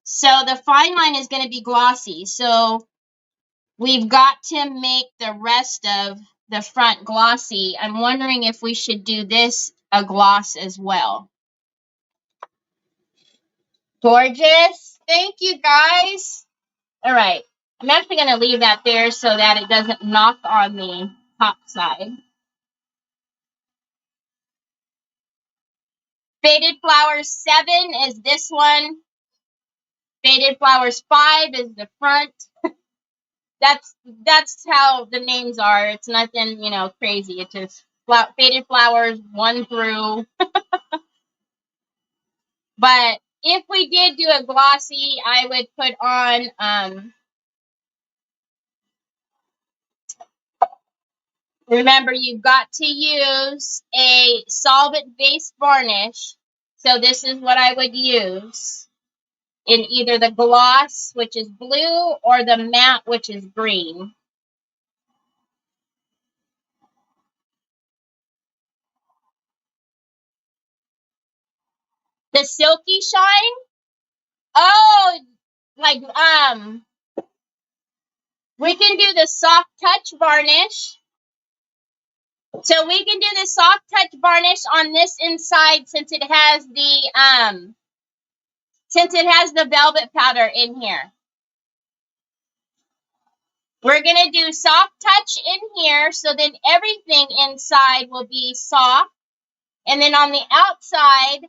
So the fine line is going to be glossy. So we've got to make the rest of the front glossy. I'm wondering if we should do this a gloss as well. Gorgeous. Thank you, guys. All right. I'm actually going to leave that there so that it doesn't knock on the top side. Faded Flowers 7 is this one. Faded Flowers 5 is the front. That's how the names are. It's nothing, crazy. It's just Faded Flowers 1 through. But if we did do a glossy, I would put on, remember, you've got to use a solvent-based varnish. So this is what I would use in either the gloss, which is blue, or the matte, which is green. The Silky Shine? Oh, like, we can do the Soft Touch varnish. So we can do the Soft Touch varnish on this inside since it has the velvet powder in here. We're going to do Soft Touch in here, so then everything inside will be soft. And then on the outside,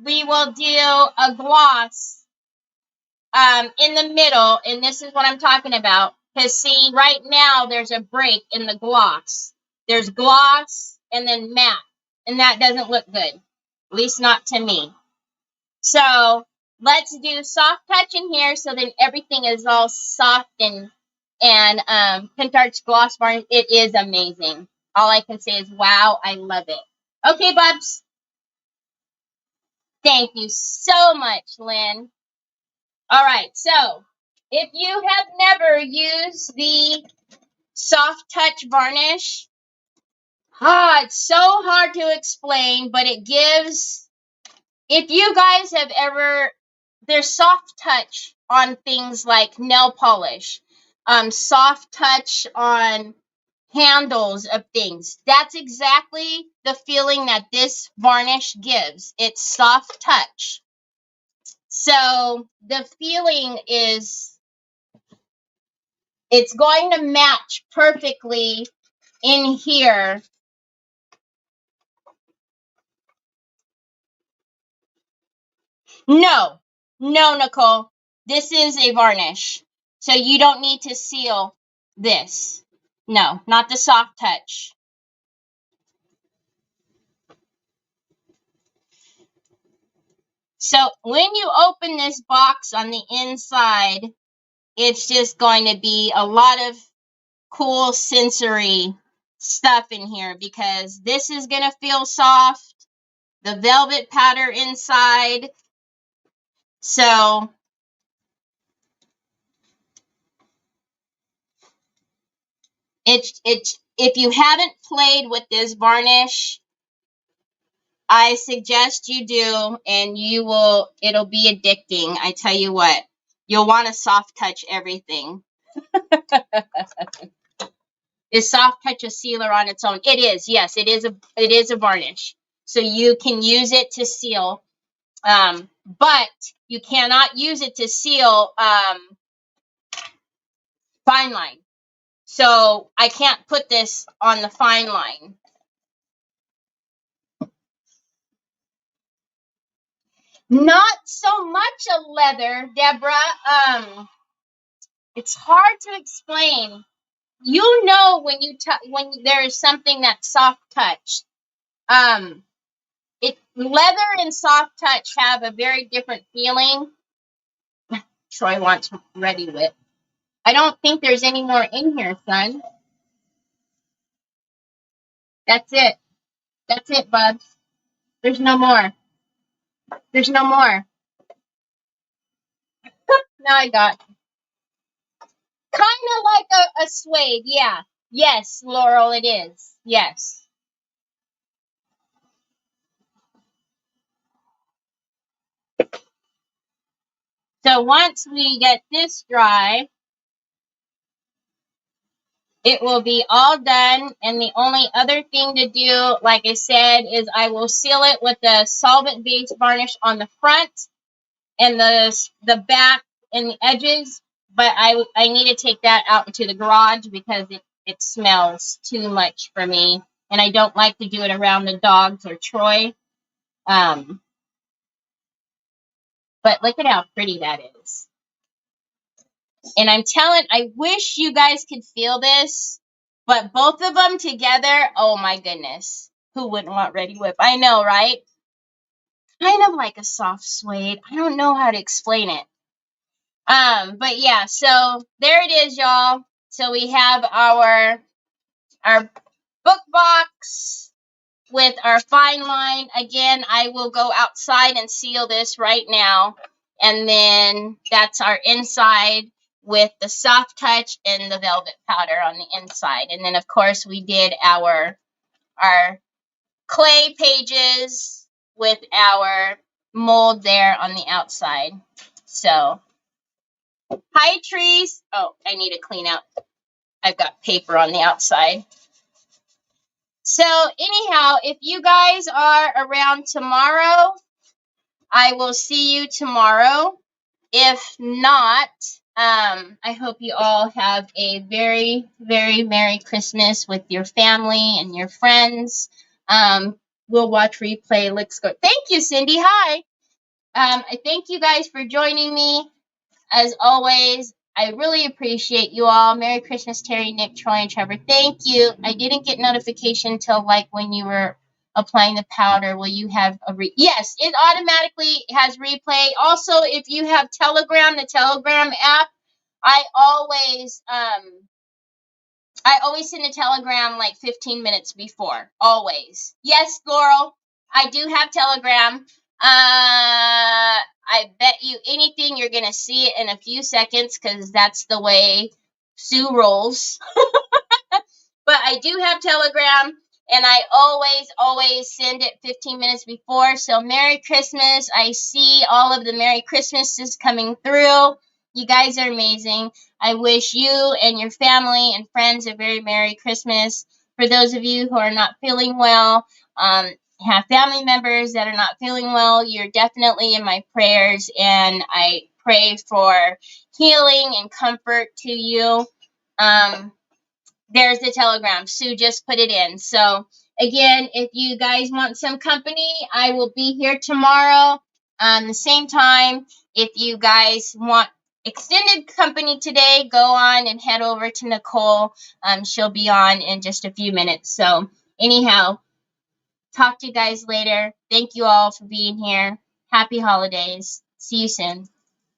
we will do a gloss in the middle, and this is what I'm talking about. Because, see, right now, there's a break in the gloss. There's gloss and then matte, and that doesn't look good, at least not to me. So let's do Soft Touch in here, so then everything is all soft and Pentart's gloss varnish, it is amazing. All I can say is, wow, I love it. Okay, Bubs. Thank you so much, Lynn. All right, so if you have never used the Soft Touch varnish, it's so hard to explain, but it gives, if you guys have ever, there's soft touch on things like nail polish, soft touch on handles of things. That's exactly the feeling that this varnish gives. It's soft touch. So the feeling is it's going to match perfectly in here. No, Nicole. This is a varnish. So you don't need to seal this. No, not the soft touch. So when you open this box on the inside, it's just going to be a lot of cool sensory stuff in here because this is going to feel soft. The velvet powder inside. So it's if you haven't played with this varnish, I suggest you do, and you will. It'll be addicting. I tell you what, you'll want to soft touch everything. Is soft touch a sealer on its own? It is. Yes, it is a varnish. So you can use it to seal, but you cannot use it to seal fine line. So I can't put this on the fine line. Not so much a leather, Deborah. It's hard to explain. You know when when there is something that's soft touch. Leather and soft touch have a very different feeling. Troy wants Ready Whip. I don't think there's any more in here, son. That's it. That's it, bubs. There's no more. There's no more. Now I got kind of like a suede. Yeah. Yes, Laurel, it is. Yes. So once we get this dry, it will be all done. And the only other thing to do, like I said, is I will seal it with the solvent-based varnish on the front and the back and the edges. But I need to take that out into the garage because it smells too much for me. And I don't like to do it around the dogs or Troy. But look at how pretty that is. And I wish you guys could feel this, but both of them together, oh my goodness. Who wouldn't want Ready Whip? I know, right? Kind of like a soft suede. I don't know how to explain it. But yeah, so there it is, y'all. So we have our book box with our fine line. Again, I will go outside and seal this right now. And then that's our inside with the soft touch and the velvet powder on the inside. And then, of course, we did our clay pages with our mold there on the outside. So, hi, trees. Oh, I need to clean out. I've got paper on the outside. So, anyhow, if you guys are around tomorrow, I will see you tomorrow. If not, I hope you all have a very, very Merry Christmas with your family and your friends. We'll watch replay. Let's go. Thank you, Cindy. Hi. I thank you guys for joining me. As always, I really appreciate you all. Merry Christmas, Terry, Nick, Troy, and Trevor. Thank you. I didn't get notification till like when you were applying the powder. Will you have a Yes, it automatically has replay. Also, if you have Telegram, the Telegram app, I always send a telegram like 15 minutes before. Always. Yes, Laurel, I do have Telegram. I bet you anything you're going to see it in a few seconds because that's the way Sue rolls. But I do have Telegram, and I always send it 15 minutes before. So Merry Christmas. I see all of the Merry Christmases coming through. You guys are amazing. I wish you and your family and friends a very Merry Christmas. For those of you who are not feeling well, have family members that are not feeling well, you're definitely in my prayers, and I pray for healing and comfort to you. There's the telegram. Sue just put it in. So again, if you guys want some company, I will be here tomorrow the same time. If you guys want extended company today, go on and head over to Nicole. She'll be on in just a few minutes. So anyhow, talk to you guys later. Thank you all for being here. Happy holidays. See you soon.